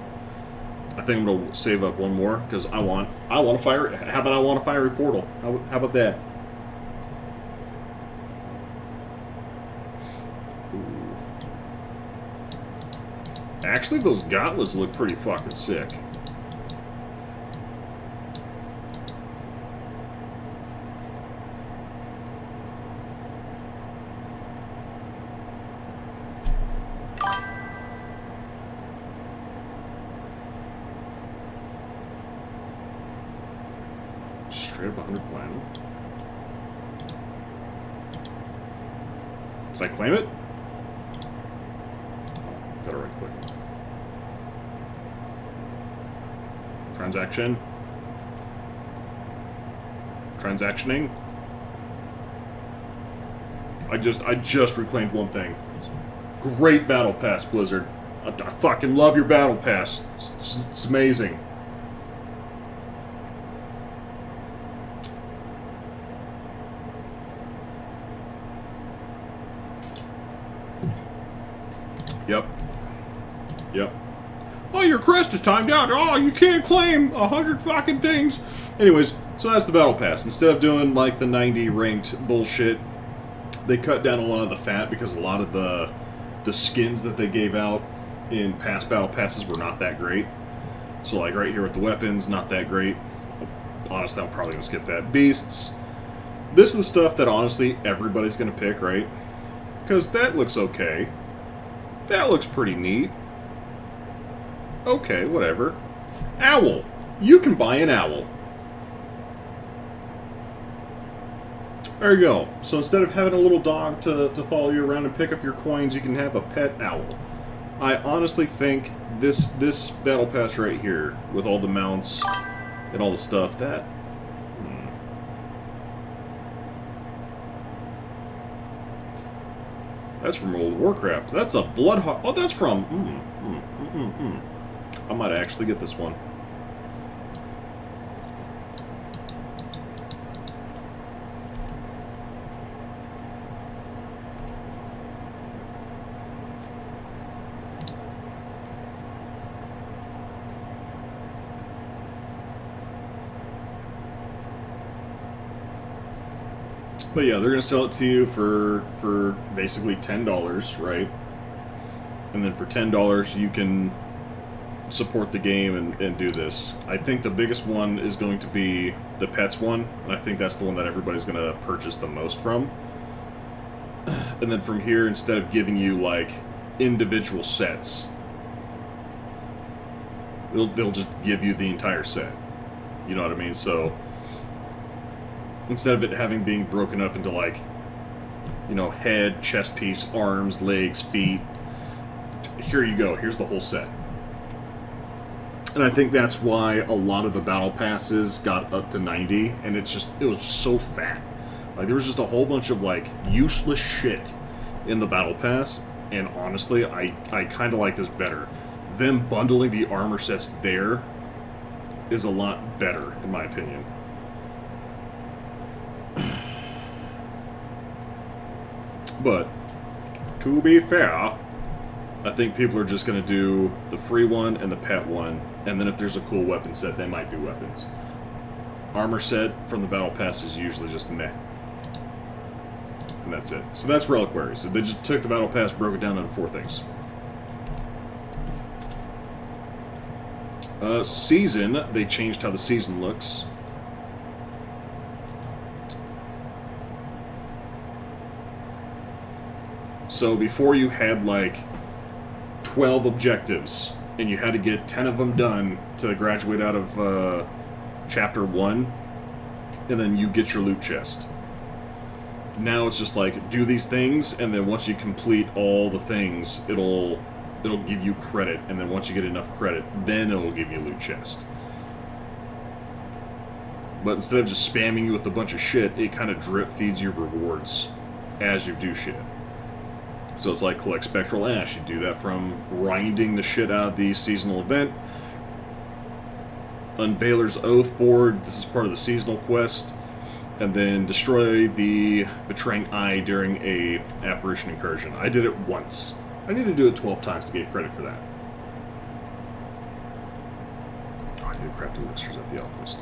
[SPEAKER 1] I think I'm gonna save up one more because I want a fire. How about I want a fiery portal? How about that? Ooh. Actually, those gauntlets look pretty fucking sick. Straight up 100 platinum. Did I claim it? Oh, gotta right click. Transaction. Transactioning. I just reclaimed one thing. Great battle pass, Blizzard. I fucking love your battle pass. It's amazing. Yep. Oh, your crest is timed out. Oh, you can't claim 100 fucking things. Anyways, so that's the battle pass. Instead of doing like the 90 ranked bullshit, they cut down a lot of the fat because a lot of the skins that they gave out in past battle passes were not that great. So like right here with the weapons, not that great. Honestly, I'm probably gonna skip that. Beasts. This is the stuff that honestly everybody's gonna pick, right? Because that looks okay. That looks pretty neat. Okay, whatever. Owl. You can buy an owl. There you go. So instead of having a little dog to follow you around and pick up your coins, you can have a pet owl. I honestly think this battle pass right here, with all the mounts and all the stuff, that... That's from World of Warcraft. That's a Bloodhawk. Oh, that's from... I might actually get this one. But yeah, they're going to sell it to you for basically $10, right? And then for $10, you can support the game and do this. I think the biggest one is going to be the pets one, and I think that's the one that everybody's going to purchase the most from. And then from here, instead of giving you, like, individual sets, they'll just give you the entire set. You know what I mean? So... instead of it being broken up into, like, you know, head, chest piece, arms, legs, feet, here you go. Here's the whole set. And I think that's why a lot of the battle passes got up to 90, and it was just so fat. Like, there was just a whole bunch of, like, useless shit in the battle pass, and honestly, I kind of like this better. Them bundling the armor sets there is a lot better, in my opinion. But, to be fair, I think people are just going to do the free one and the pet one, and then if there's a cool weapon set, they might do weapons. Armor set from the battle pass is usually just meh. And that's it. So that's Reliquary. So they just took the battle pass, broke it down into 4 things. Season, they changed how the season looks. So before you had like 12 objectives, and you had to get 10 of them done to graduate out of Chapter 1, and then you get your loot chest. Now it's just like, do these things, and then once you complete all the things, it'll give you credit, and then once you get enough credit, then it'll give you a loot chest. But instead of just spamming you with a bunch of shit, it kind of drip feeds you rewards as you do shit. So it's like collect Spectral Ash. You do that from grinding the shit out of the seasonal event. Unveiler's Oath board. This is part of the seasonal quest. and then destroy the Betraying Eye during a apparition incursion. I did it once. I need to do it 12 times to get credit for that. Oh, I need to craft elixirs at the Alchemist.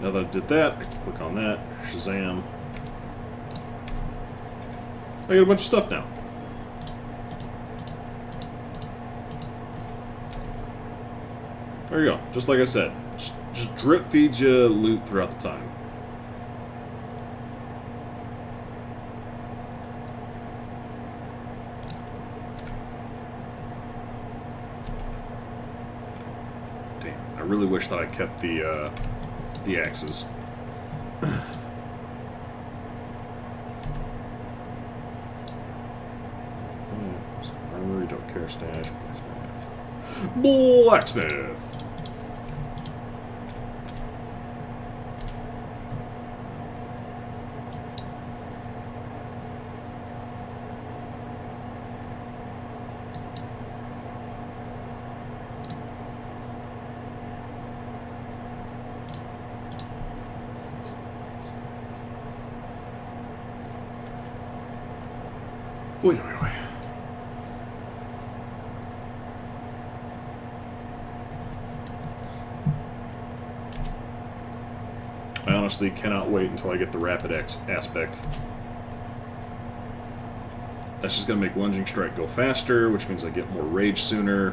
[SPEAKER 1] Now that I did that, I can click on that, Shazam. I got a bunch of stuff now. There you go. Just like I said, just drip feeds you loot throughout the time. Damn, I really wish that I kept the axes. Armory, don't care, stash, blacksmith. Wait. I honestly cannot wait until I get the rapid aspect. That's just going to make lunging strike go faster, which means I get more rage sooner.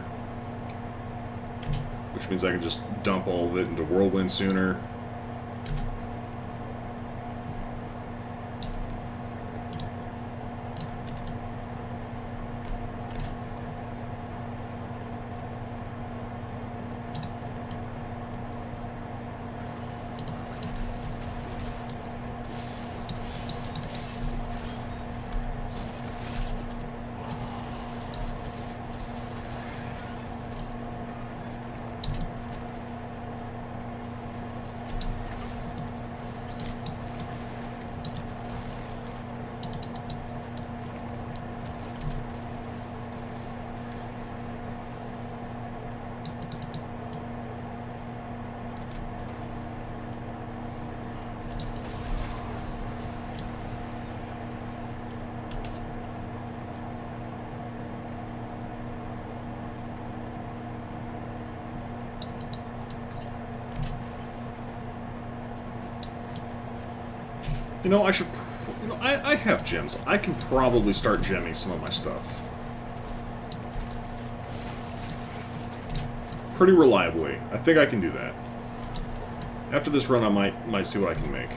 [SPEAKER 1] Which means I can just dump all of it into whirlwind sooner. You know, I should... You know, I have gems. I can probably start gemming some of my stuff. Pretty reliably. I think I can do that. After this run, I might see what I can make.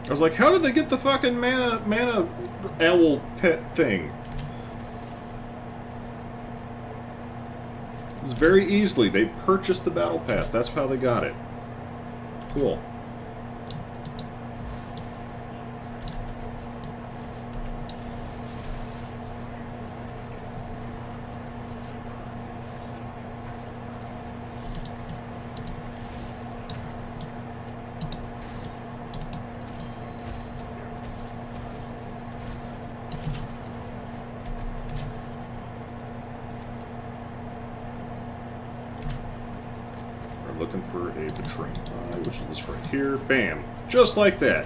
[SPEAKER 1] I was like, how did they get the fucking mana owl pet thing? It's very easily. They purchased the battle pass. That's how they got it. Cool. Looking for a Betraying Eye, which is this right here. Bam! Just like that.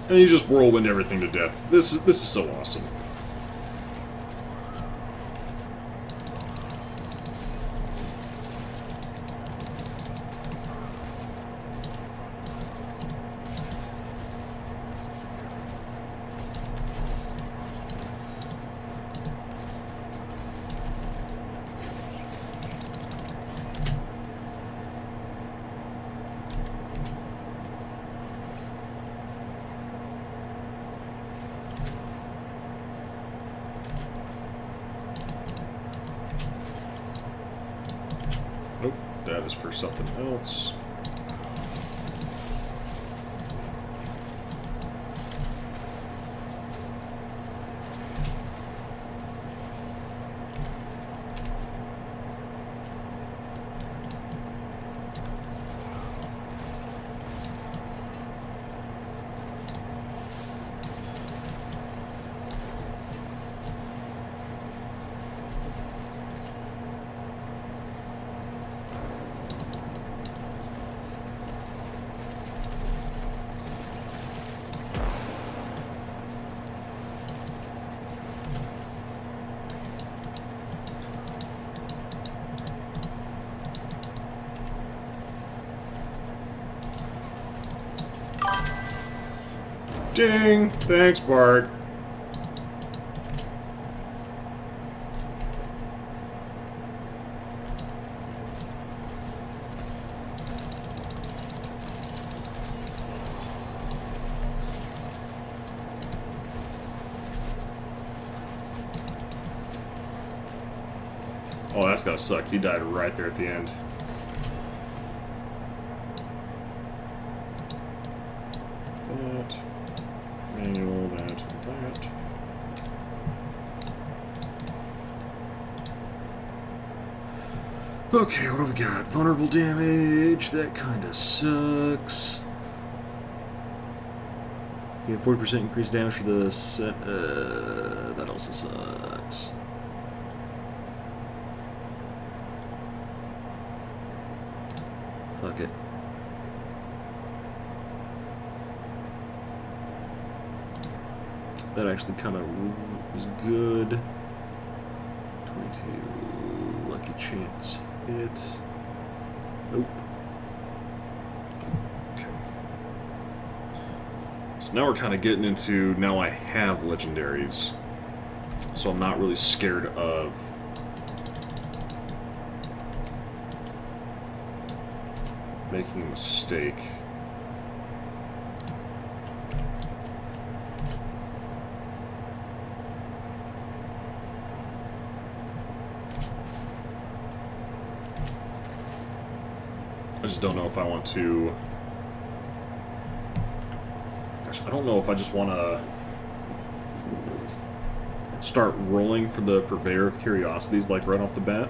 [SPEAKER 1] And you just whirlwind everything to death. This is so awesome. Nope, that is for something else. Ding! Thanks, Bart. Oh, that's gotta suck. He died right there at the end. That. Manual, that, that. Okay, what do we got? Vulnerable damage. That kinda sucks. You have 40% increased damage for the set. That also sucks. Fuck it. That actually kind of was good. 22. Lucky chance hit. Nope. Okay. So now we're kind of getting into, now I have legendaries. So I'm not really scared of making a mistake. I just don't know if I want to... Gosh, I don't know if I just want to start rolling for the Purveyor of Curiosities, like, right off the bat.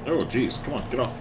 [SPEAKER 1] Oh, jeez. Come on, get off.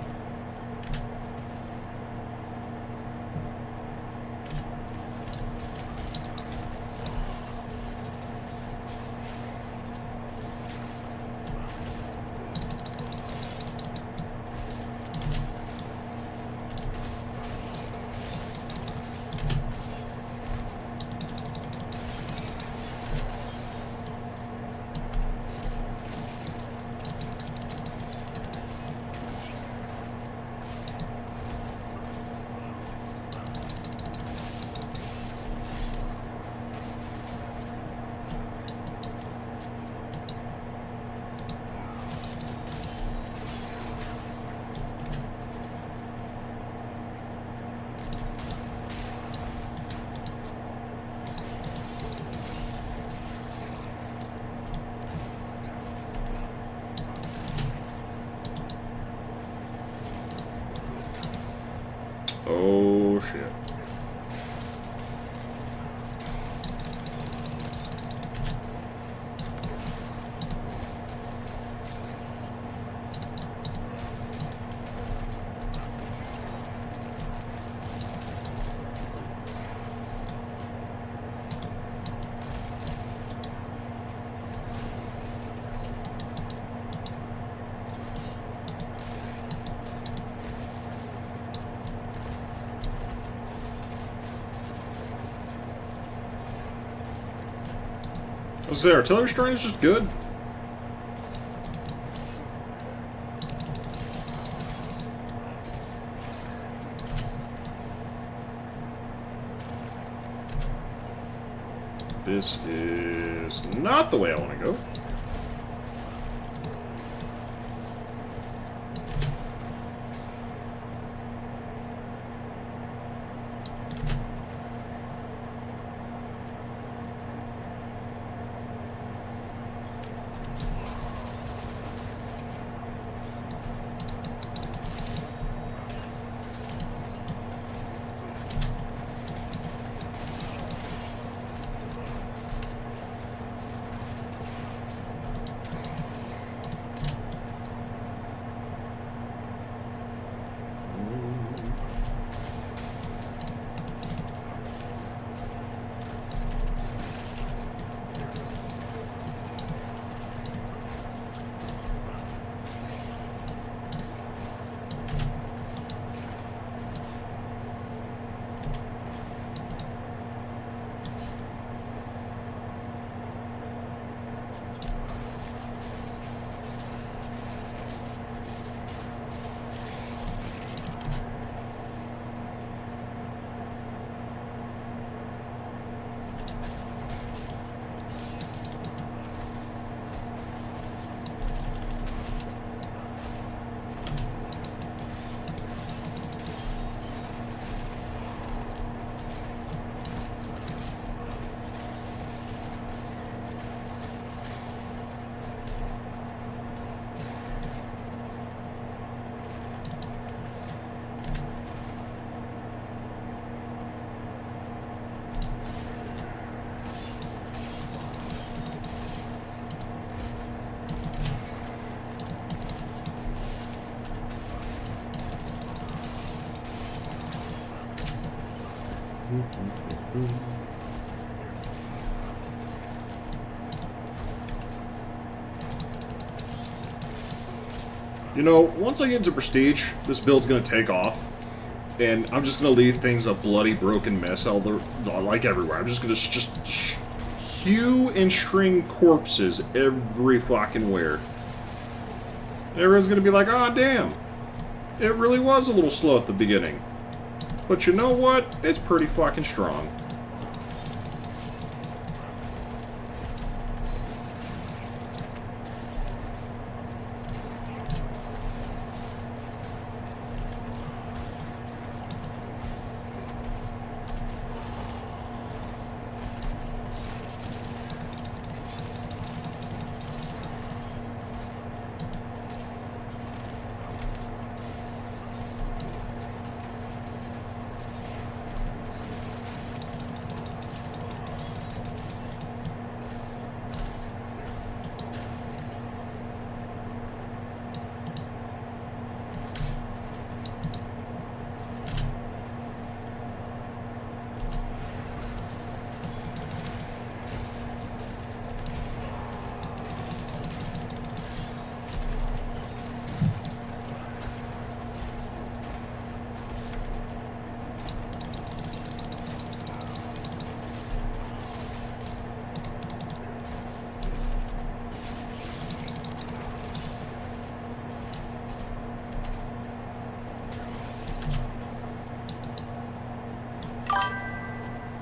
[SPEAKER 1] Oh, shit. I was there. Artillery strike is just good. This is not the way I want to go. You know, once I get into Prestige, this build's gonna take off, and I'm just gonna leave things a bloody, broken mess all the, like everywhere. I'm just gonna hew and string corpses every fucking where. And everyone's gonna be like, ah, damn, it really was a little slow at the beginning. But you know what? It's pretty fucking strong.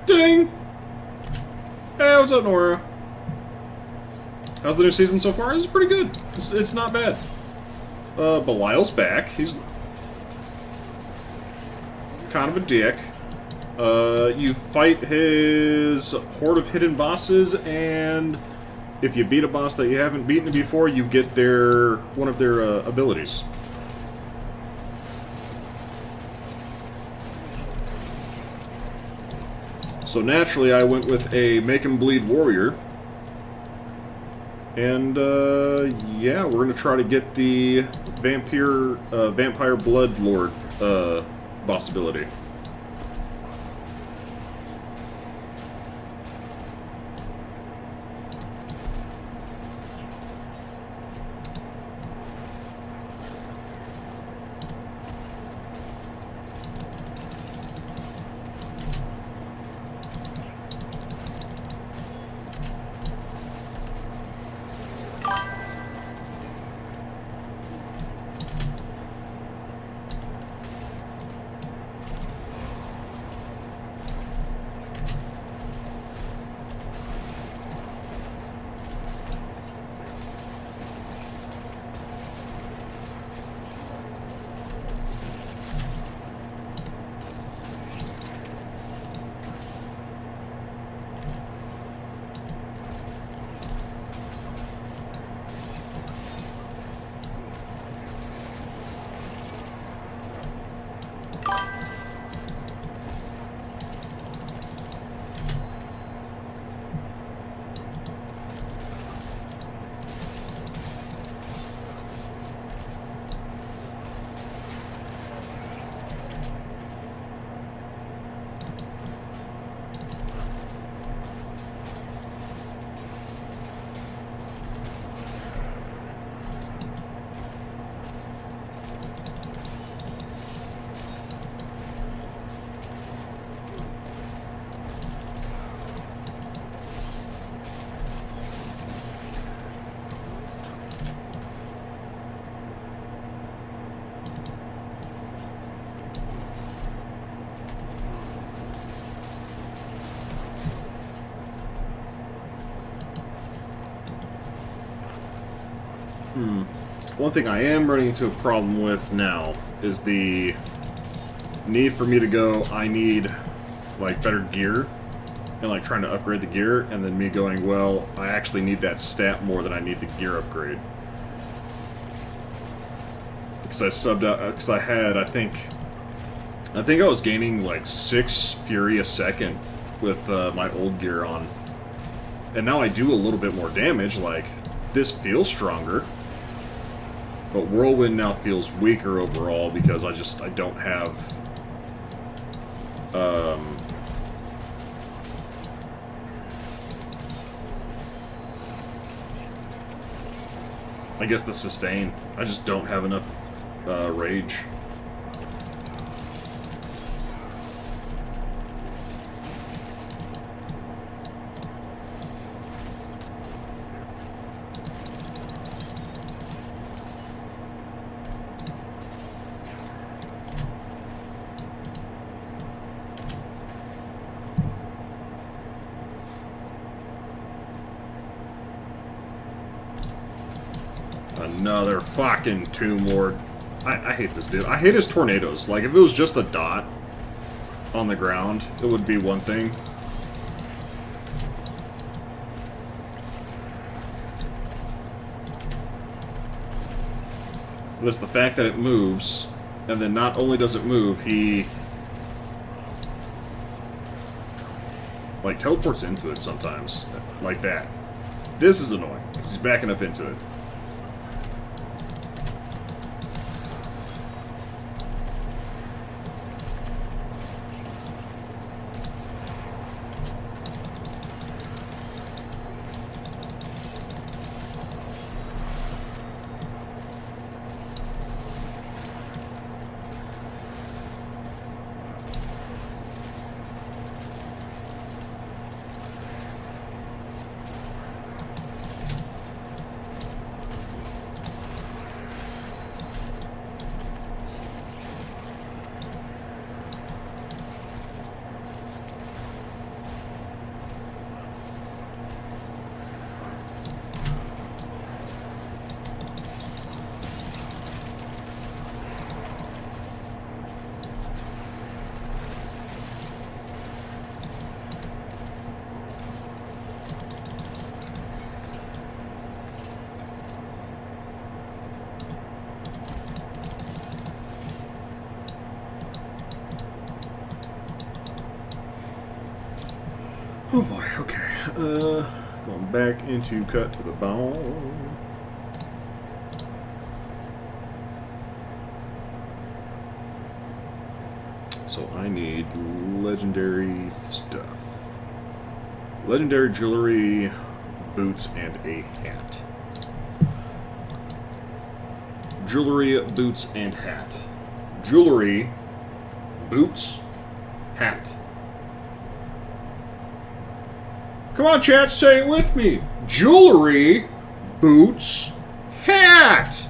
[SPEAKER 1] Ding! Hey, what's up, Nora? How's the new season so far? It's pretty good. It's not bad. Belial's back. He's kind of a dick. You fight his horde of hidden bosses, and if you beat a boss that you haven't beaten before, you get one of their abilities. So naturally, I went with a Make 'em Bleed Warrior. And, yeah, we're gonna try to get the Vampire Bloodlord, boss ability. One thing I am running into a problem with now is the need for me to go, I need, like, better gear, and, like, trying to upgrade the gear, and then me going, well, I actually need that stat more than I need the gear upgrade. Because I subbed out, because I had, I think I was gaining, like, 6 Fury a second with my old gear on. And now I do a little bit more damage, like, this feels stronger. But Whirlwind now feels weaker overall because I don't have... I guess the sustain. I just don't have enough rage. Another fucking Tomb Lord. I hate this dude. I hate his tornadoes. Like, if it was just a dot on the ground, it would be one thing. But it's the fact that it moves, and then not only does it move, he... like, teleports into it sometimes. Like that. This is annoying, because he's backing up into it. Oh boy, okay. Going back into cut to the bone. So I need legendary stuff. Legendary jewelry, boots, and a hat. Jewelry, boots, and hat. Jewelry, boots, hat. Come on, chat, say it with me. Jewelry, boots, hat.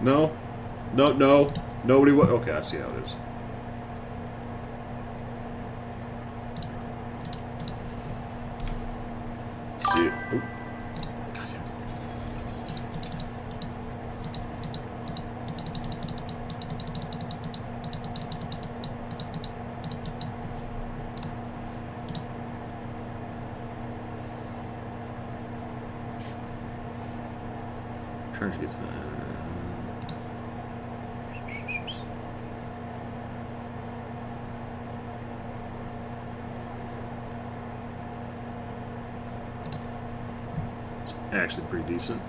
[SPEAKER 1] No? No, no. Nobody would. Okay, I see how it is. Let's see it. Oh. Goddamn. Trying to get some. Actually pretty decent.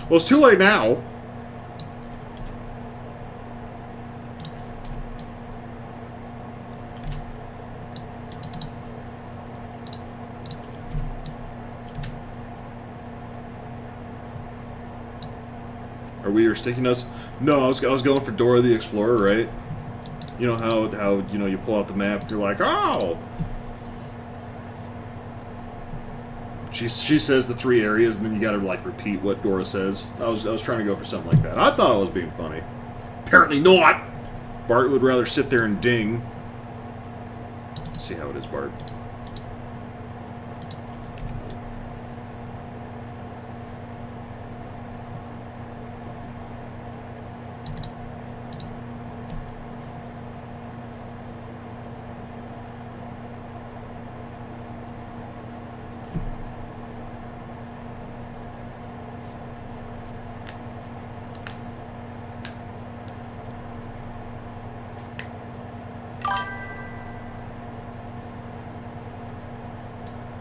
[SPEAKER 1] Well, it's too late now. Are we your sticky notes? No, I was going for Dora the Explorer, right? You know how you know you pull out the map, you're like, oh. She says the 3 areas, and then you got to like repeat what Dora says. I was trying to go for something like that. I thought I was being funny. Apparently not. Bart would rather sit there and ding. Let's see how it is, Bart.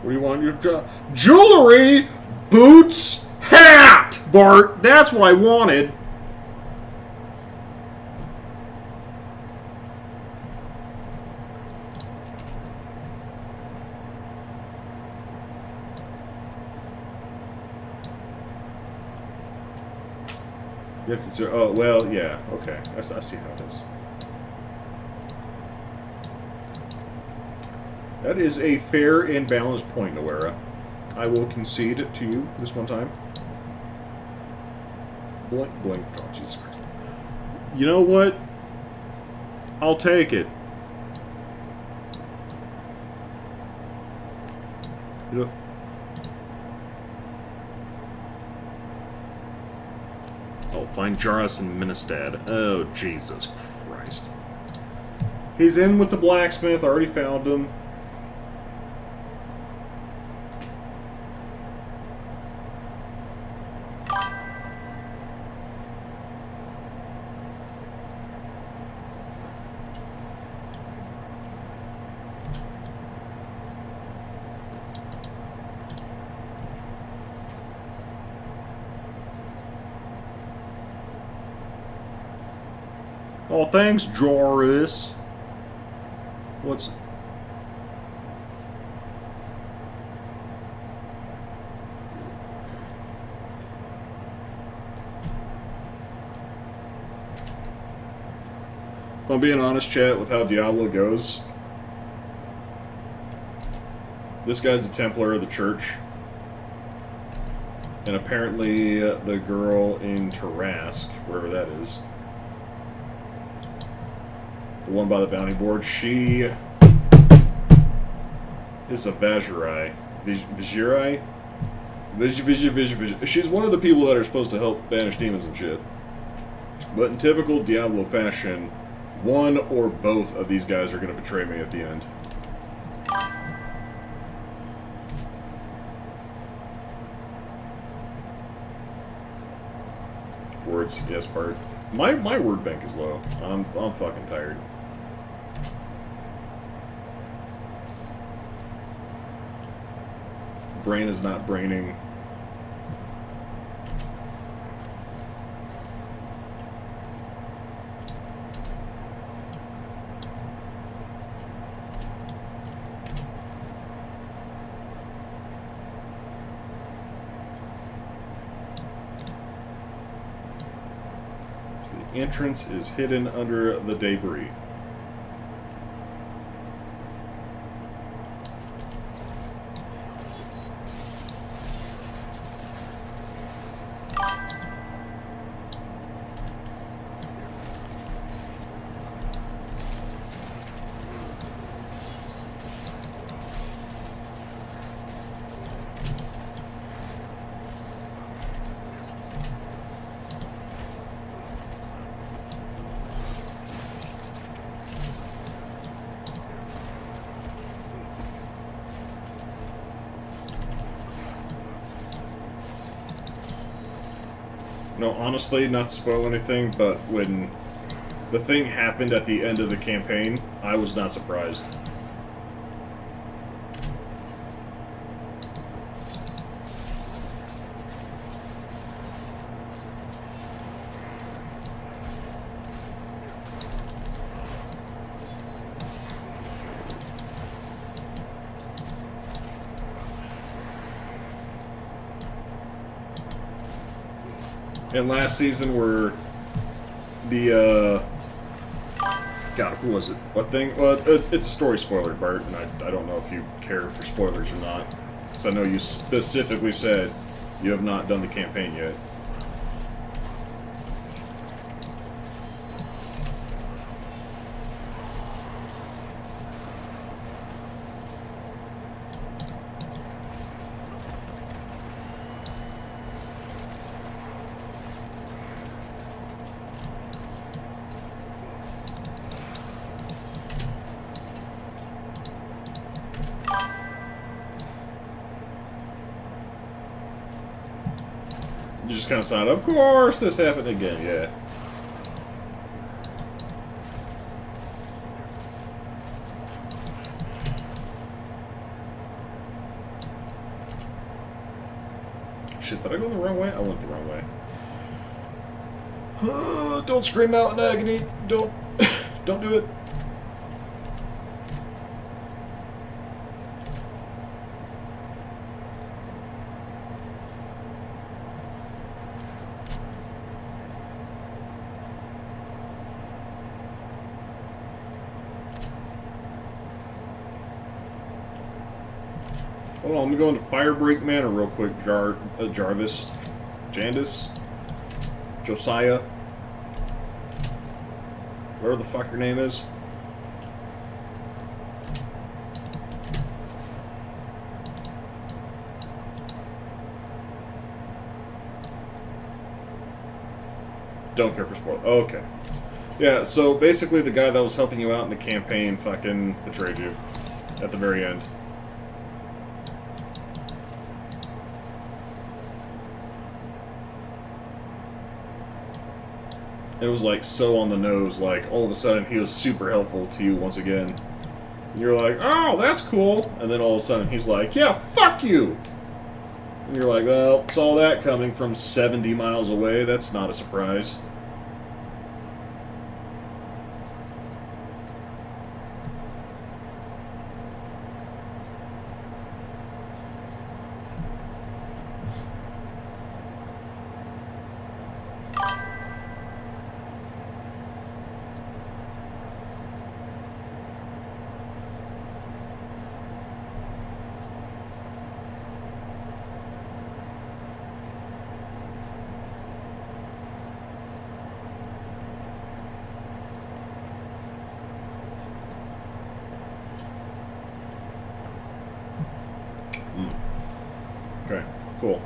[SPEAKER 1] What do you want? Your jewelry, boots, hat, Bart. That's what I wanted. You have to consider. Oh well, yeah. Okay, I see how it is. That is a fair and balanced point, Noera. I will concede to you this one time. Blink, blink. Oh, Jesus Christ. You know what? I'll take it. You know. Oh, find Jarrus and Ministad. Oh, Jesus Christ. He's in with the blacksmith. I already found him. Oh, thanks, Joris. What's... If I'm being honest, chat, with how Diablo goes, this guy's a Templar of the Church. And apparently the girl in Tarask, wherever that is, the one by the bounty board, she is a Vajirai. Vajirai? She's one of the people that are supposed to help banish demons and shit. But in typical Diablo fashion, one or both of these guys are going to betray me at the end. keyboard's yes part. My word bank is low. I'm fucking tired. Brain is not braining. Entrance is hidden under the debris. No, honestly, not to spoil anything, but when the thing happened at the end of the campaign, I was not surprised. And last season, where the God, who was it? What thing? Well, it's a story spoiler, Bart, and I don't know if you care for spoilers or not, because I know you specifically said you have not done the campaign yet. You just kind of sound, of course this happened again, yeah. Shit, did I go the wrong way? I went the wrong way. Don't scream out in agony. Don't do it. Hold on, let me go into Firebreak Manor real quick, Jarvis. Jandis? Josiah? Whatever the fuck your name is. Don't care for spoilers. Okay. Yeah, so basically the guy that was helping you out in the campaign fucking betrayed you at the very end. It was like so on the nose, like all of a sudden he was super helpful to you once again. And you're like, oh, that's cool. And then all of a sudden he's like, yeah, fuck you. And you're like, well, saw that coming from 70 miles away. That's not a surprise. Okay, cool.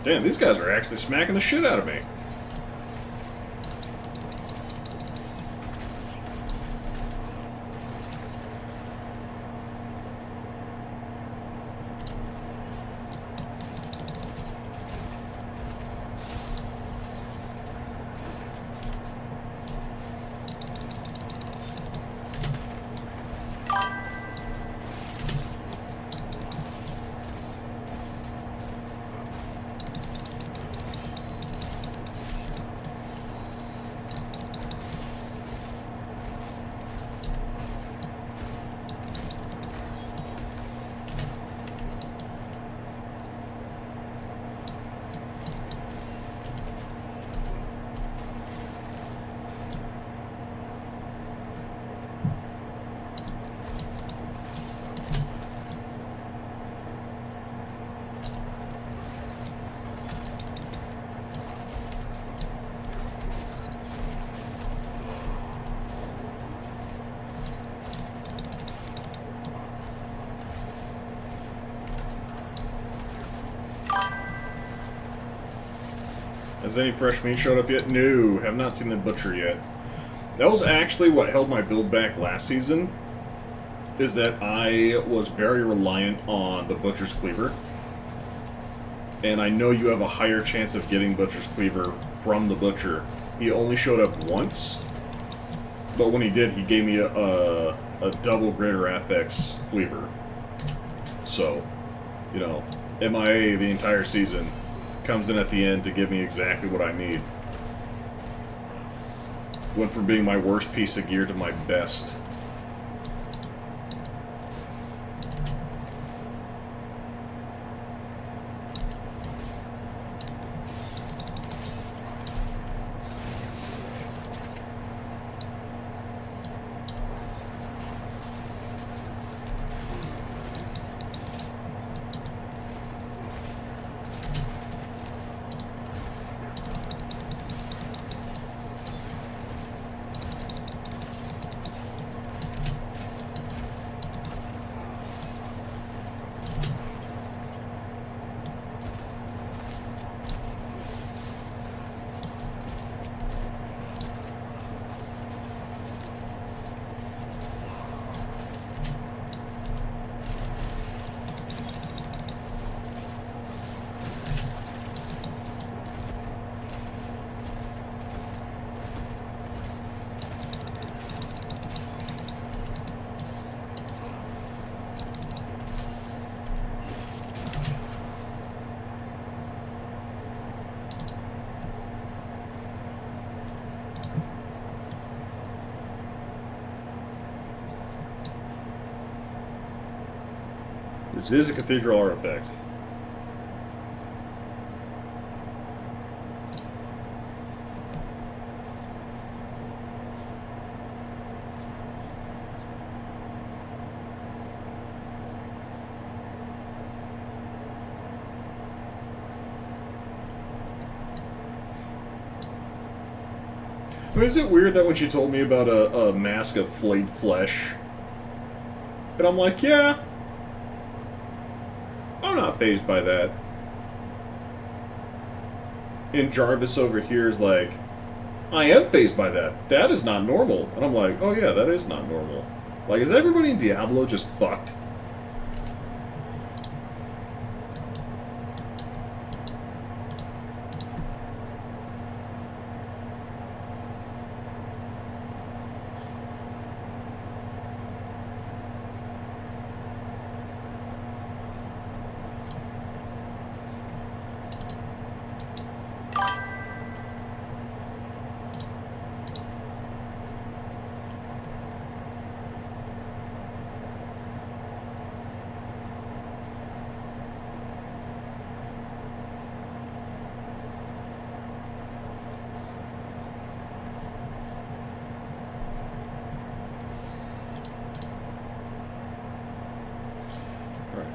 [SPEAKER 1] Damn, these guys are actually smacking the shit out of me. Has any fresh meat showed up yet? No, have not seen the butcher yet. That was actually what held my build back last season, is that I was very reliant on the butcher's cleaver. And I know you have a higher chance of getting butcher's cleaver from the butcher. He only showed up once, but when he did, he gave me a double greater FX cleaver. So, you know, MIA the entire season. Comes in at the end to give me exactly what I need. Went from being my worst piece of gear to my best. This is a cathedral artifact. I mean, is it weird that when she told me about a mask of flayed flesh, and I'm like, yeah, I'm not fazed by that. And Jarvis over here is like, I am fazed by that. That is not normal. And I'm like, oh yeah, that is not normal. Like, is everybody in Diablo just fucked?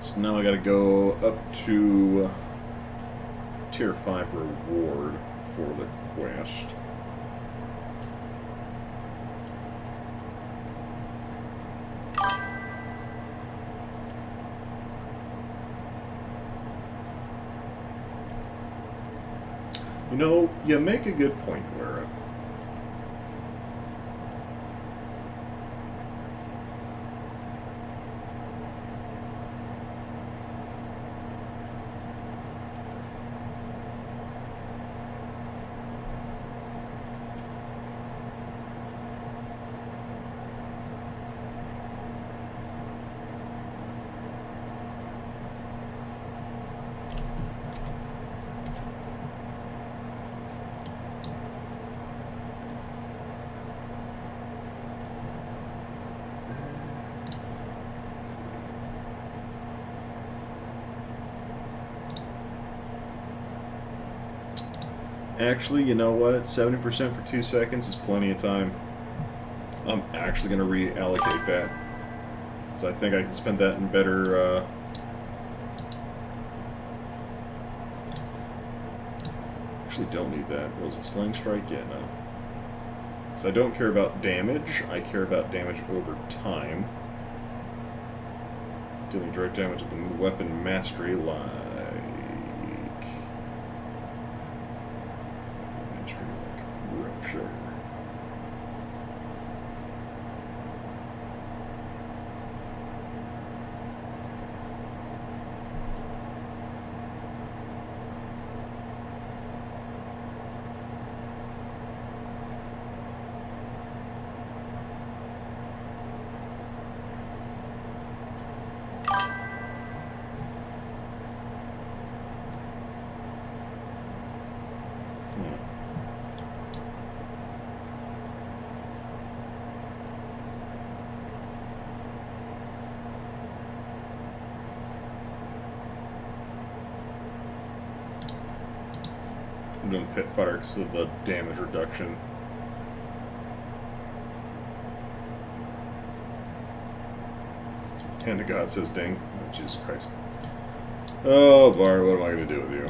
[SPEAKER 1] So now I gotta go up to tier 5 reward for the quest. You know, you make a good point, Lara. Actually, you know what? 70% for 2 seconds is plenty of time. I'm actually going to reallocate that. So I think I can spend that in better... Actually don't need that. What was it? Sling Strike? Yeah, no. So I don't care about damage. I care about damage over time. Dealing direct damage with the weapon mastery, like... Sure. I'm doing Pit Fighter because of the damage reduction. Hand to God says ding. Oh, Jesus Christ. Oh, Bar, what am I going to do with you?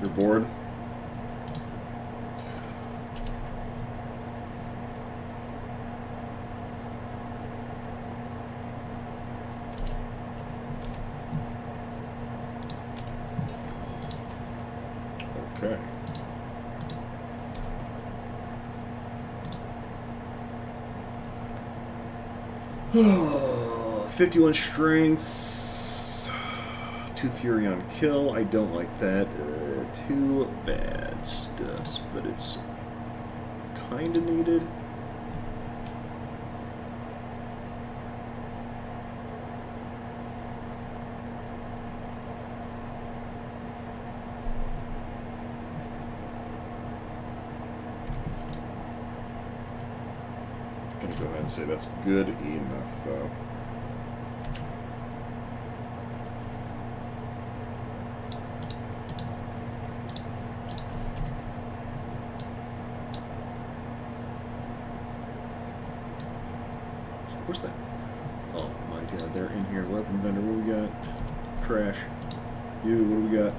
[SPEAKER 1] You're bored? Okay. Oh, 51 strength, 2 fury on kill. I don't like that. Too bad stuff, but it's kind of needed. Gonna go ahead and say that's good enough, though. Where's that? Oh my God, they're in here. Weapon vendor, what do we got? Trash. You, what do we got?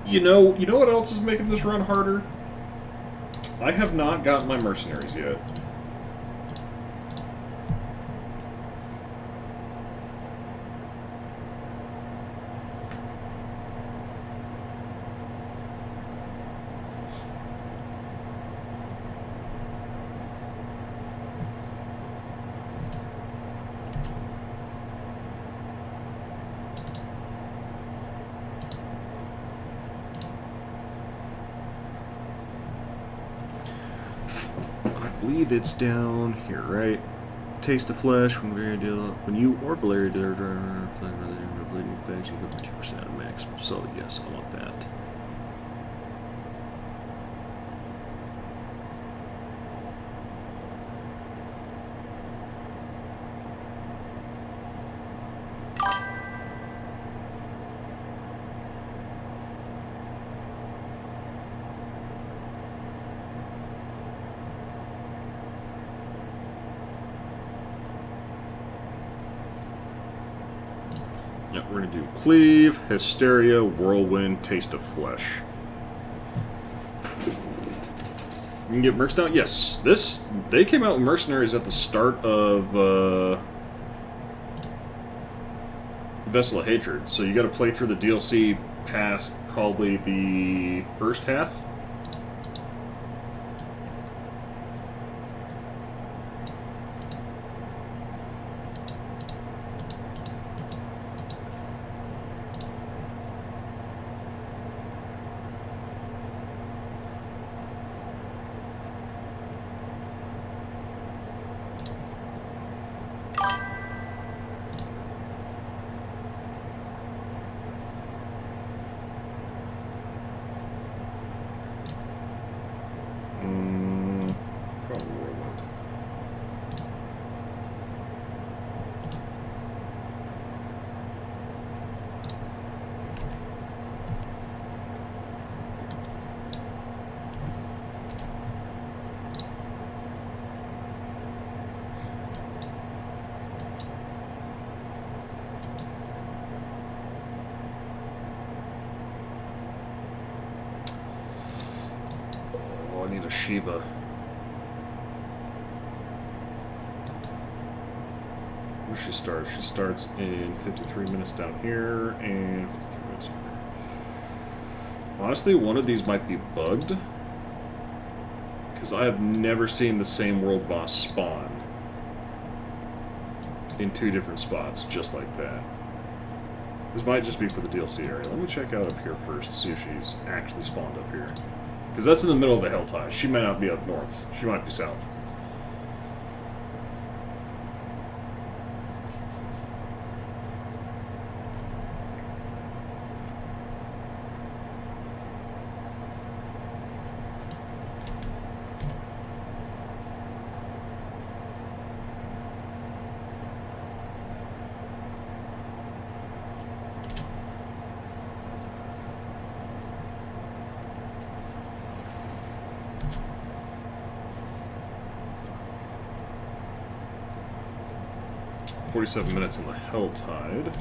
[SPEAKER 1] You know what else is making this run harder? I have not gotten my mercenaries yet. I believe it's down here, right? Taste of flesh when you or Valeria do bleeding effects, you go for 2% of max. So yes, I want that. Yeah, we're going to do Cleave, Hysteria, Whirlwind, Taste of Flesh. You can get Mercs now? Yes. They came out with Mercenaries at the start of Vessel of Hatred, so you got to play through the DLC past probably the first half. Probably Whirlwind. Oh, I need a Shiva. Where she starts? She starts in 53 minutes down here and 53 minutes here. Honestly, one of these might be bugged, because I have never seen the same world boss spawn in two different spots just like that. This might just be for the DLC area. Let me check out up here first, see if she's actually spawned up here. Because that's in the middle of the Helltide. She might not be up north. She might be south. "47 minutes in the Helltide.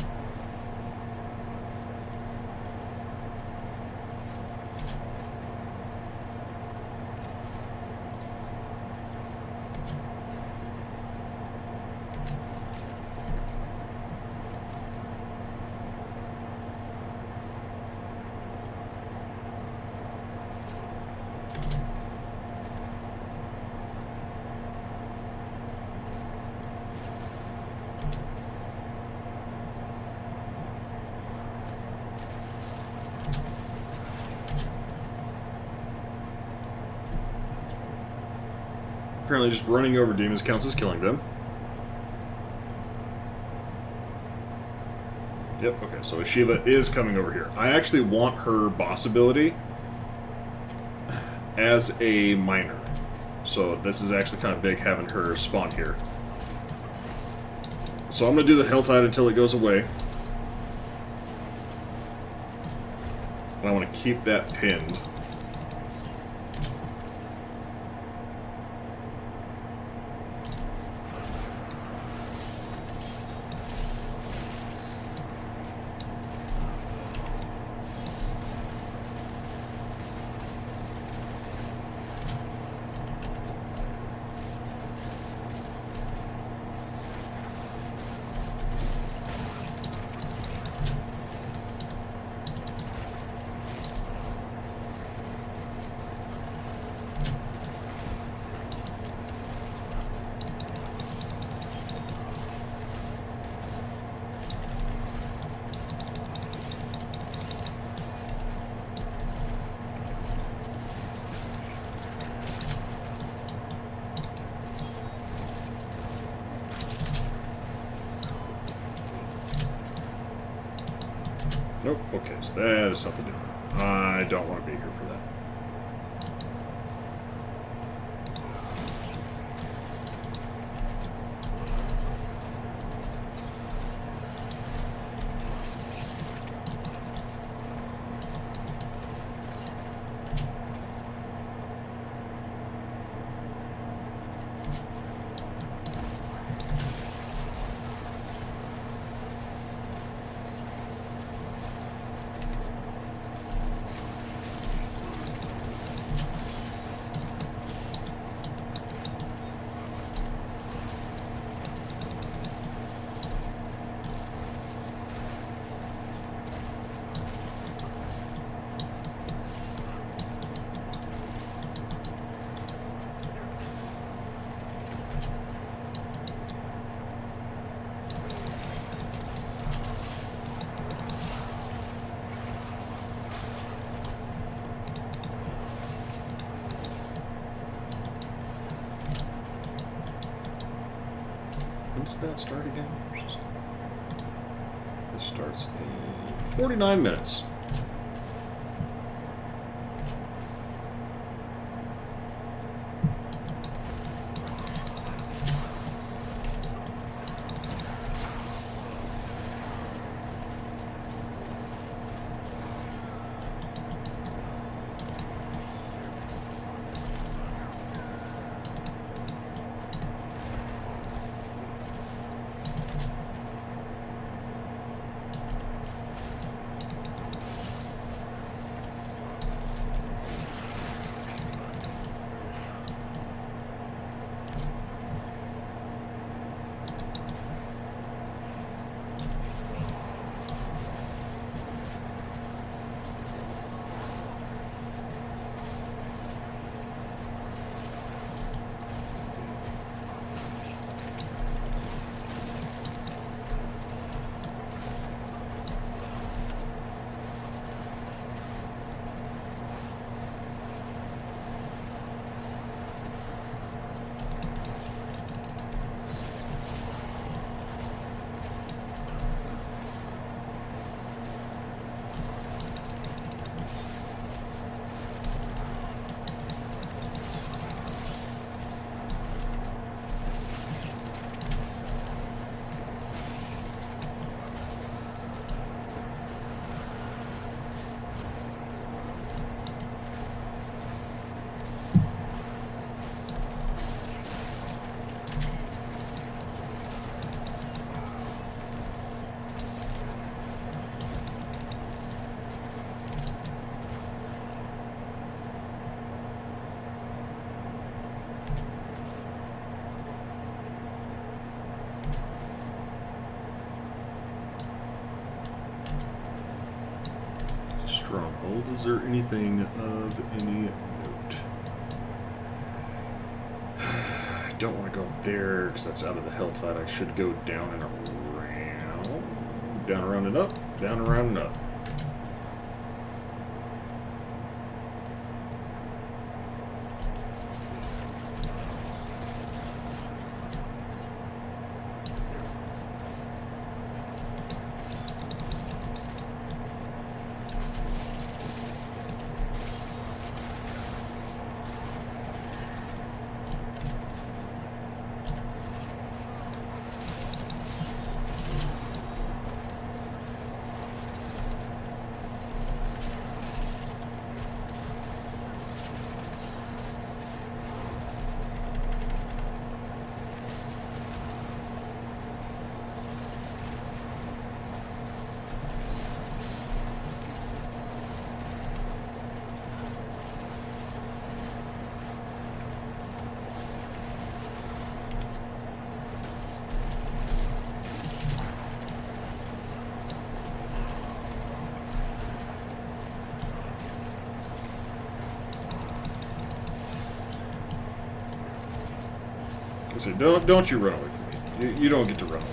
[SPEAKER 1] Apparently just running over demons counts as killing them. Yep, okay, so Shiva is coming over here. I actually want her boss ability as a miner. So this is actually kind of big having her spawn here. So I'm going to do the Helltide until it goes away. And I want to keep that pinned. Nope, okay, so that is something different. I don't want to be here for that. does that start again? This starts in 49 minutes. Stronghold. Is there anything of any note? I don't want to go up there because that's out of the Helltide. I should go down and around. Down, around, and up. Down, around, and up. So don't you run away from me. You don't get to run away.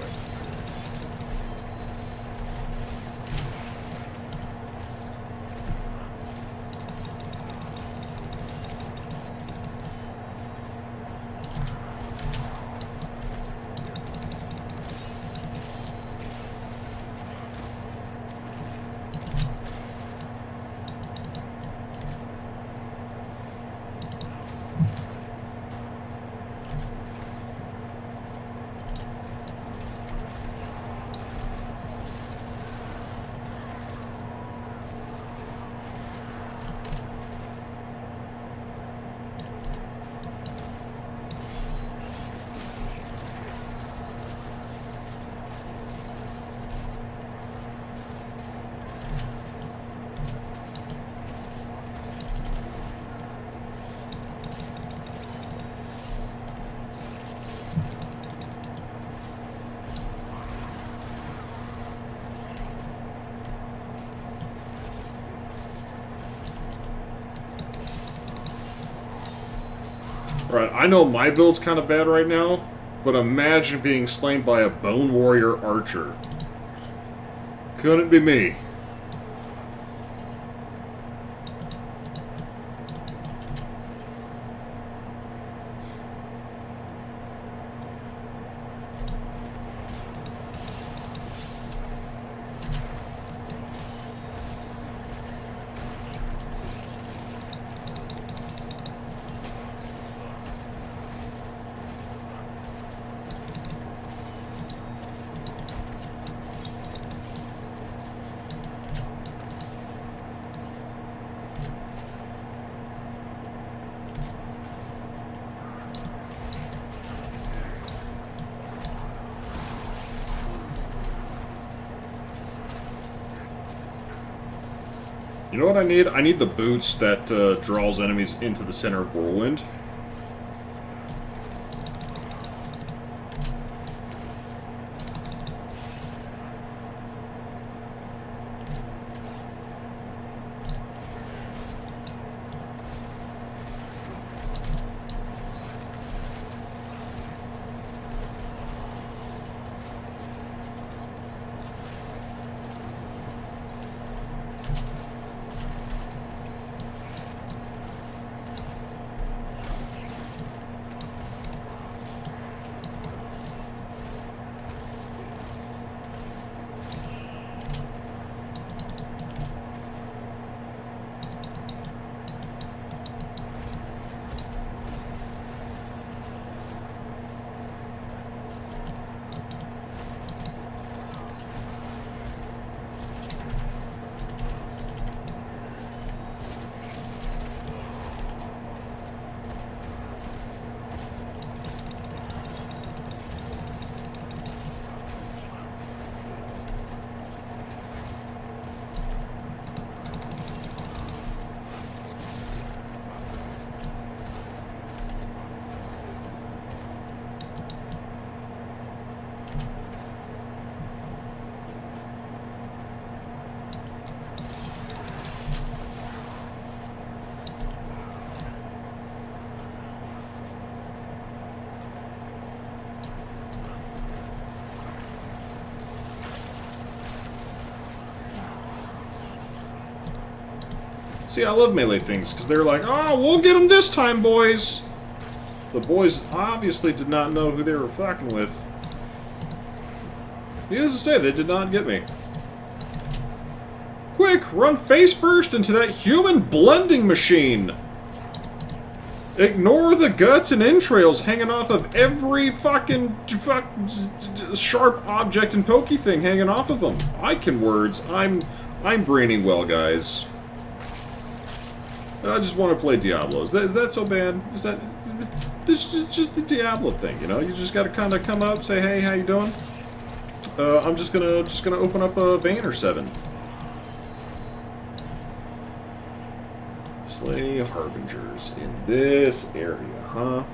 [SPEAKER 1] Right, I know my build's kind of bad right now, but imagine being slain by a Bone Warrior Archer. Couldn't be me. You know what I need? I need the boots that draws enemies into the center of Whirlwind. See, I love melee things, because they're like, oh, we'll get them this time, boys! The boys obviously did not know who they were fucking with. Needless to say, they did not get me. Quick, run face first into that human blending machine! Ignore the guts and entrails hanging off of every fucking sharp object and pokey thing hanging off of them. I can words. I'm braining well, guys. I just want to play Diablo. Is that so bad? This is just the Diablo thing, you know? You just gotta kind of come up, say, hey, how you doing? I'm just gonna open up a vein or 7. Slay harbingers in this area, huh?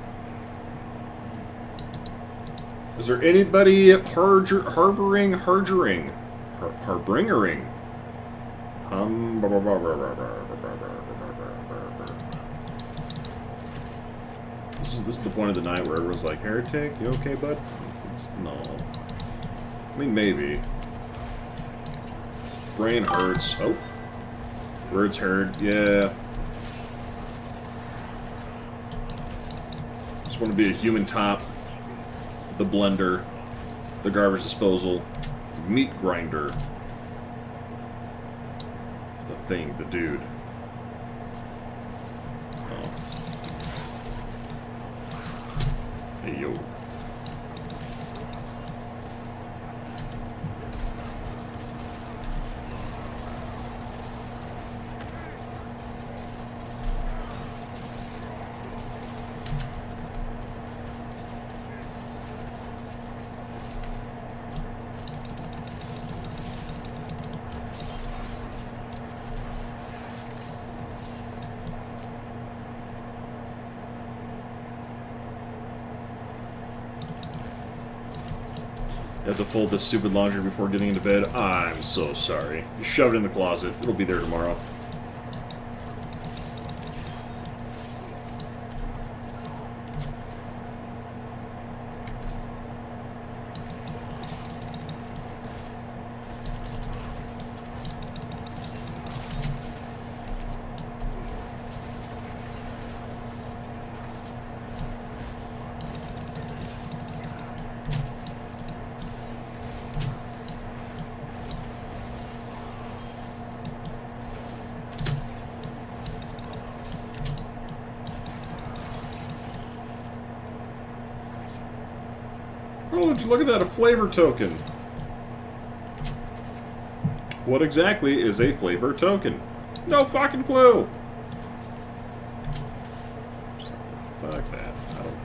[SPEAKER 1] Is there anybody harbingering? This is the point of the night where everyone's like, Heretic, you okay, bud? No. I mean, maybe. Brain hurts. Oh. Words heard. Yeah. Just want to be a human top. The blender. The garbage disposal. Meat grinder. The thing. The dude. Hey, yo. You have to fold this stupid laundry before getting into bed. I'm so sorry. You shove it in the closet. It'll be there tomorrow. Oh, would you look at that, a flavor token. What exactly is a flavor token? No fucking clue! Fuck that. I don't...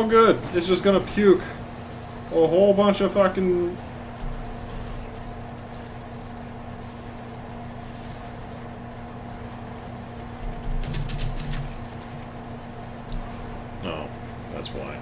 [SPEAKER 1] Oh, good. It's just gonna puke a whole bunch of fucking... Oh, that's why.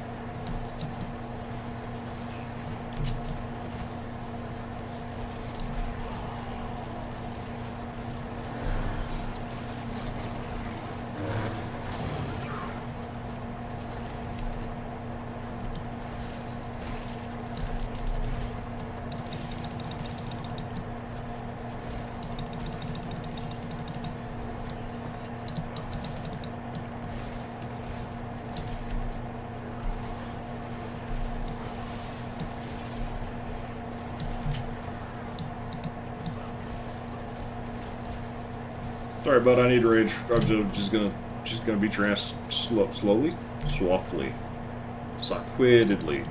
[SPEAKER 1] Sorry, bud. I need to rage. I'm just gonna beat your ass slowly, softly, sequidly.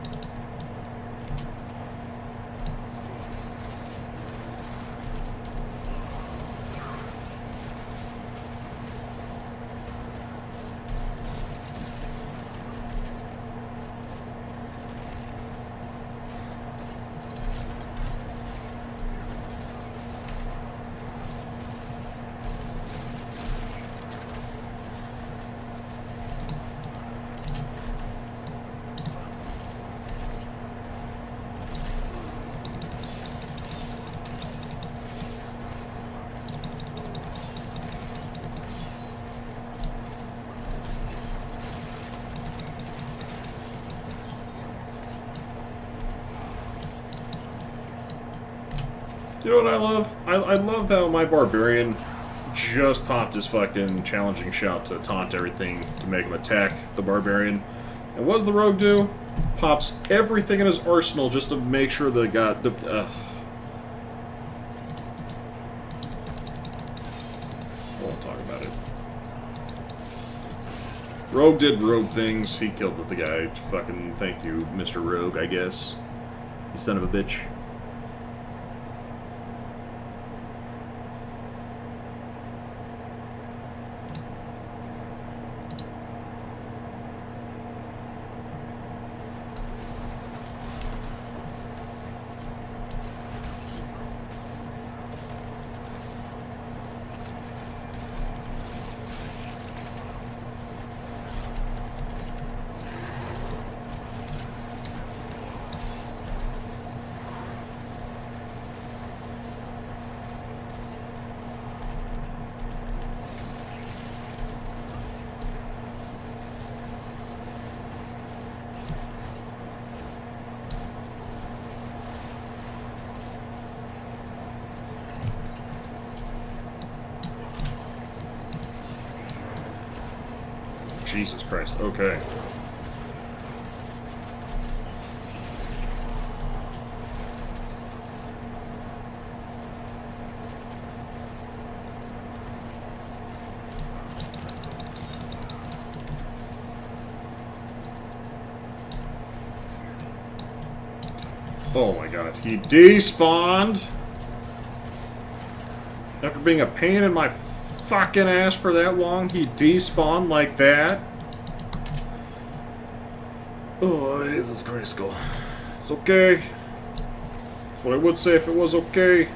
[SPEAKER 1] You know what I love? I love how my Barbarian just popped his fucking challenging shout to taunt everything to make him attack the Barbarian. And what does the Rogue do? Pops everything in his arsenal just to make sure they got the... I won't talk about it. Rogue did rogue things. He killed the guy. Fucking thank you, Mr. Rogue, I guess. You son of a bitch. Jesus Christ, okay. Oh my god, he despawned? After being a pain in my fucking ass for that long, he despawned like that? Oh, Jesus Christ. It's okay. That's what I would say if it was okay.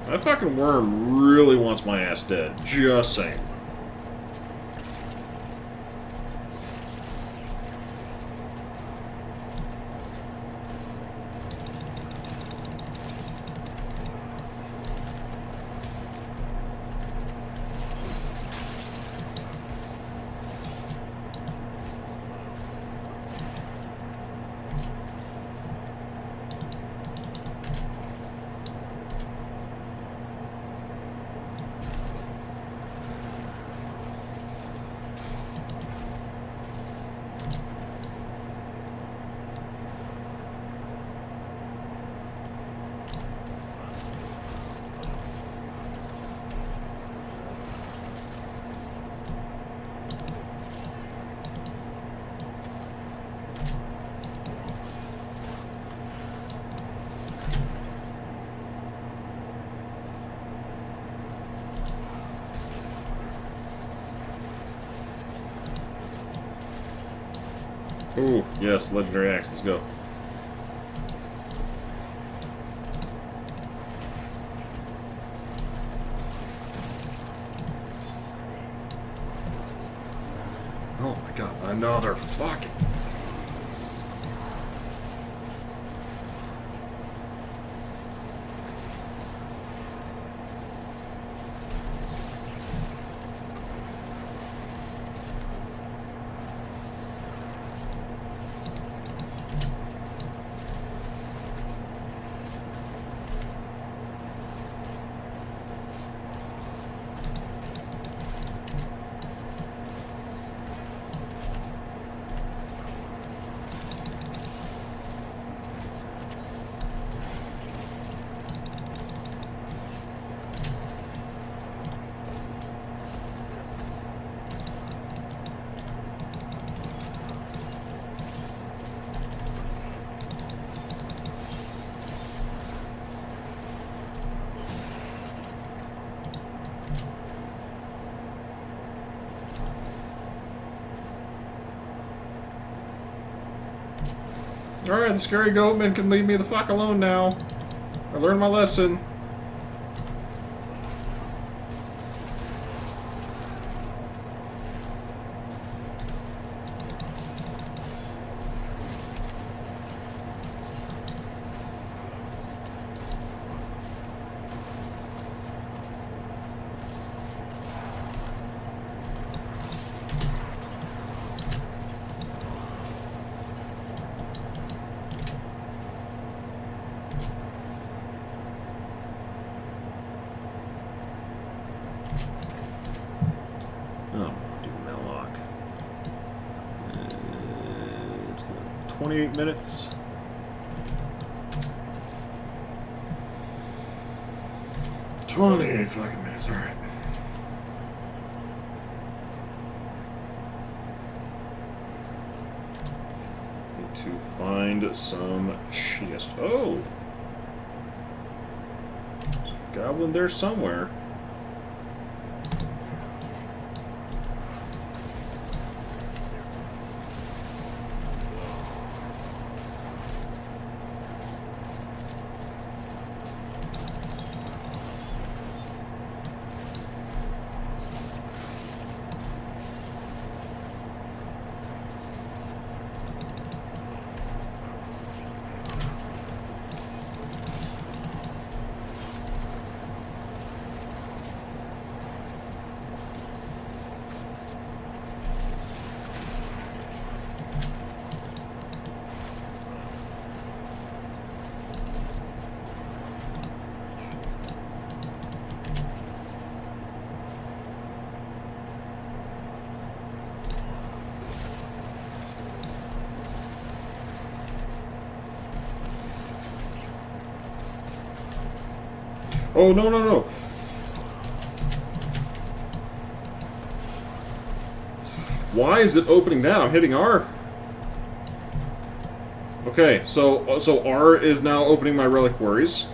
[SPEAKER 1] That fucking worm really wants my ass dead. Just saying. Ooh, yes, legendary axe. Let's go. Oh my god, another fucking... Alright, the scary goatman can leave me the fuck alone now. I learned my lesson. Oh, do Mellock. It's gonna 28 minutes. $28 fucking minutes, alright. Need to find some chest. Oh! There's a goblin there somewhere. Oh, no, no, no. Why is it opening that? I'm hitting R. Okay, so R is now opening my reliquaries.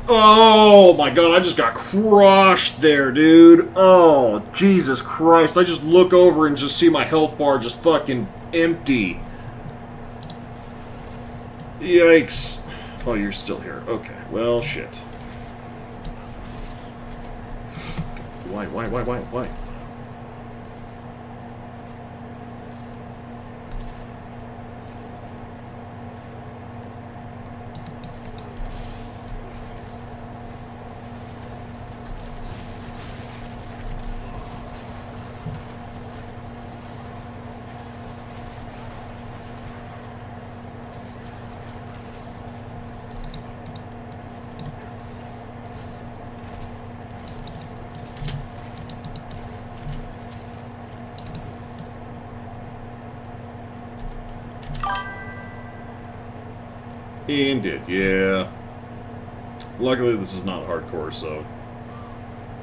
[SPEAKER 1] Oh my god, I just got crushed there, dude. Oh, Jesus Christ. I just look over and just see my health bar just fucking empty. Yikes. Oh, you're still here. Okay, well, shit. Why? Indeed, yeah. Luckily, this is not hardcore, so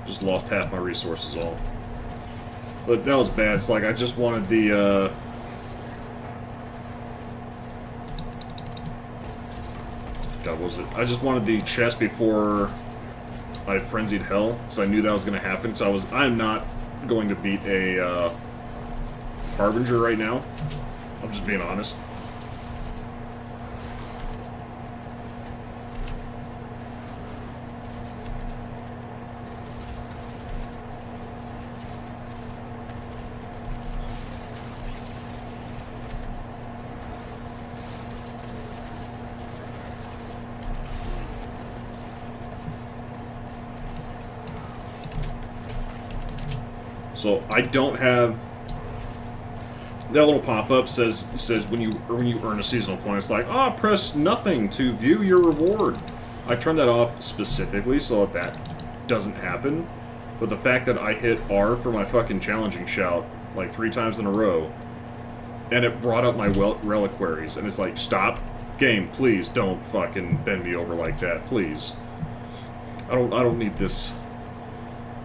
[SPEAKER 1] just lost half my resources all. But that was bad. It's like I just wanted the God, what was it? I just wanted the chest before I frenzied hell, because I knew that was going to happen. So I'm not going to beat a Harbinger right now. I'm just being honest. So I don't have that little pop-up says when you earn a seasonal point, it's like, press nothing to view your reward. I turned that off specifically so that doesn't happen. But the fact that I hit R for my fucking challenging shout like 3 times in a row, and it brought up my reliquaries, and it's like, stop, game, please don't fucking bend me over like that, please. I don't need this.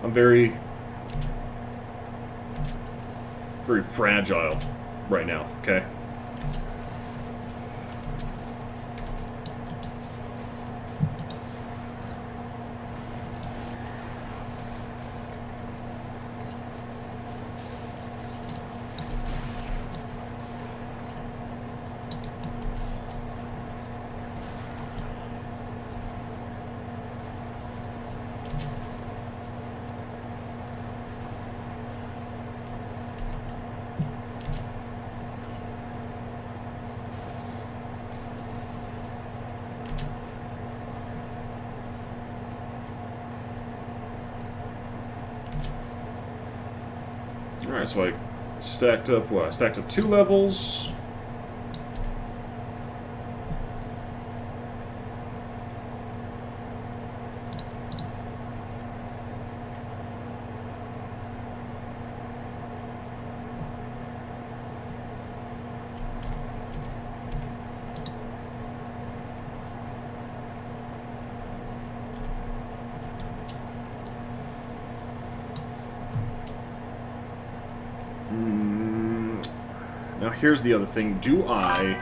[SPEAKER 1] I'm very fragile right now, okay? Alright, so I stacked up, what? I stacked up 2 levels. Now here's the other thing. Do I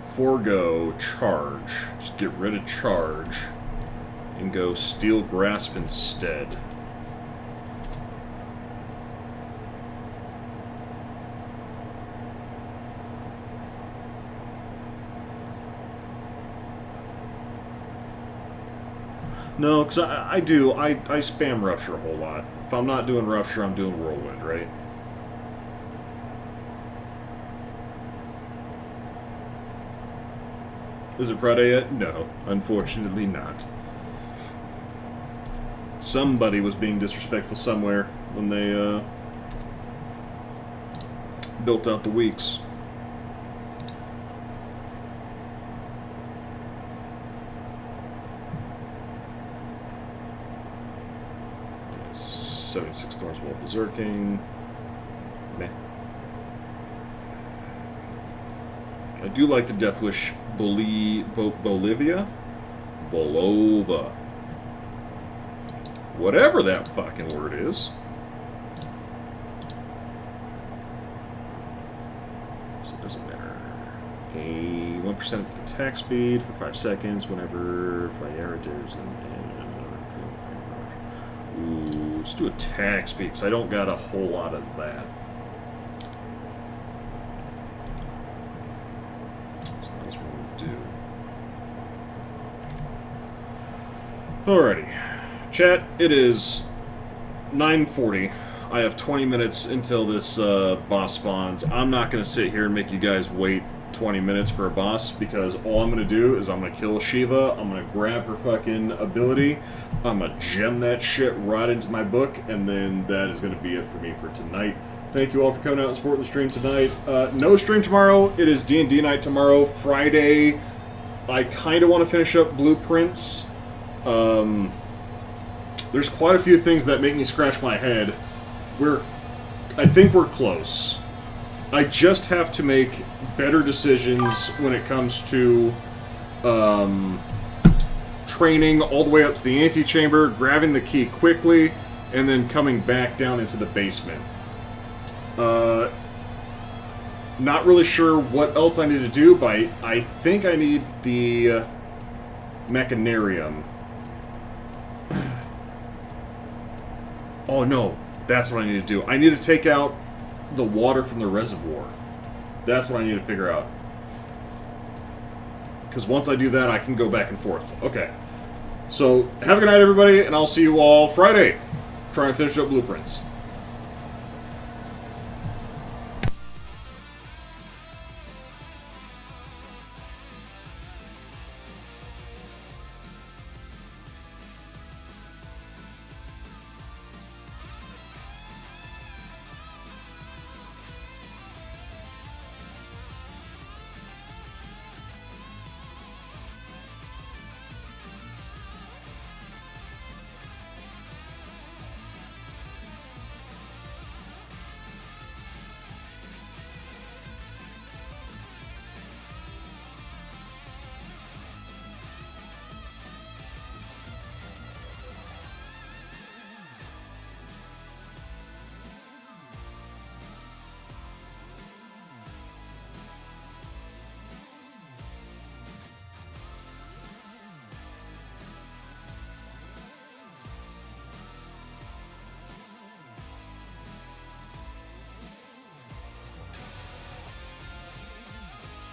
[SPEAKER 1] forego charge? Just get rid of charge and go steel grasp instead. No, because I spam Rupture a whole lot. If I'm not doing Rupture, I'm doing Whirlwind, right? Is it Friday yet? No, unfortunately not. Somebody was being disrespectful somewhere when they built out the weeks. Okay, 76 Thorns while berserking. Meh. I do like the Death Wish Bolivia? Bolova. Whatever that fucking word is. So it doesn't matter. Okay, 1% attack speed for 5 seconds whenever fire dares and ooh, let's do attack speed because I don't got a whole lot of that. So that's what we'll do. Alrighty. Chat, it is 9:40. I have 20 minutes until this boss spawns. I'm not going to sit here and make you guys wait 20 minutes for a boss, because all I'm going to do is I'm going to kill Shiva, I'm going to grab her fucking ability, I'm going to gem that shit right into my book, and then that is going to be it for me for tonight. Thank you all for coming out and supporting the stream tonight. No stream tomorrow. It is D&D night tomorrow. Friday, I kind of want to finish up Blueprints. There's quite a few things that make me scratch my head. I think we're close. I just have to make better decisions when it comes to training all the way up to the antechamber, grabbing the key quickly, and then coming back down into the basement. Not really sure what else I need to do, but I think I need the Mechanarium. Oh no, that's what I need to do. I need to take out the water from the reservoir. That's what I need to figure out. Because once I do that, I can go back and forth. Okay. So, have a good night, everybody, and I'll see you all Friday. Trying to finish up Blueprints.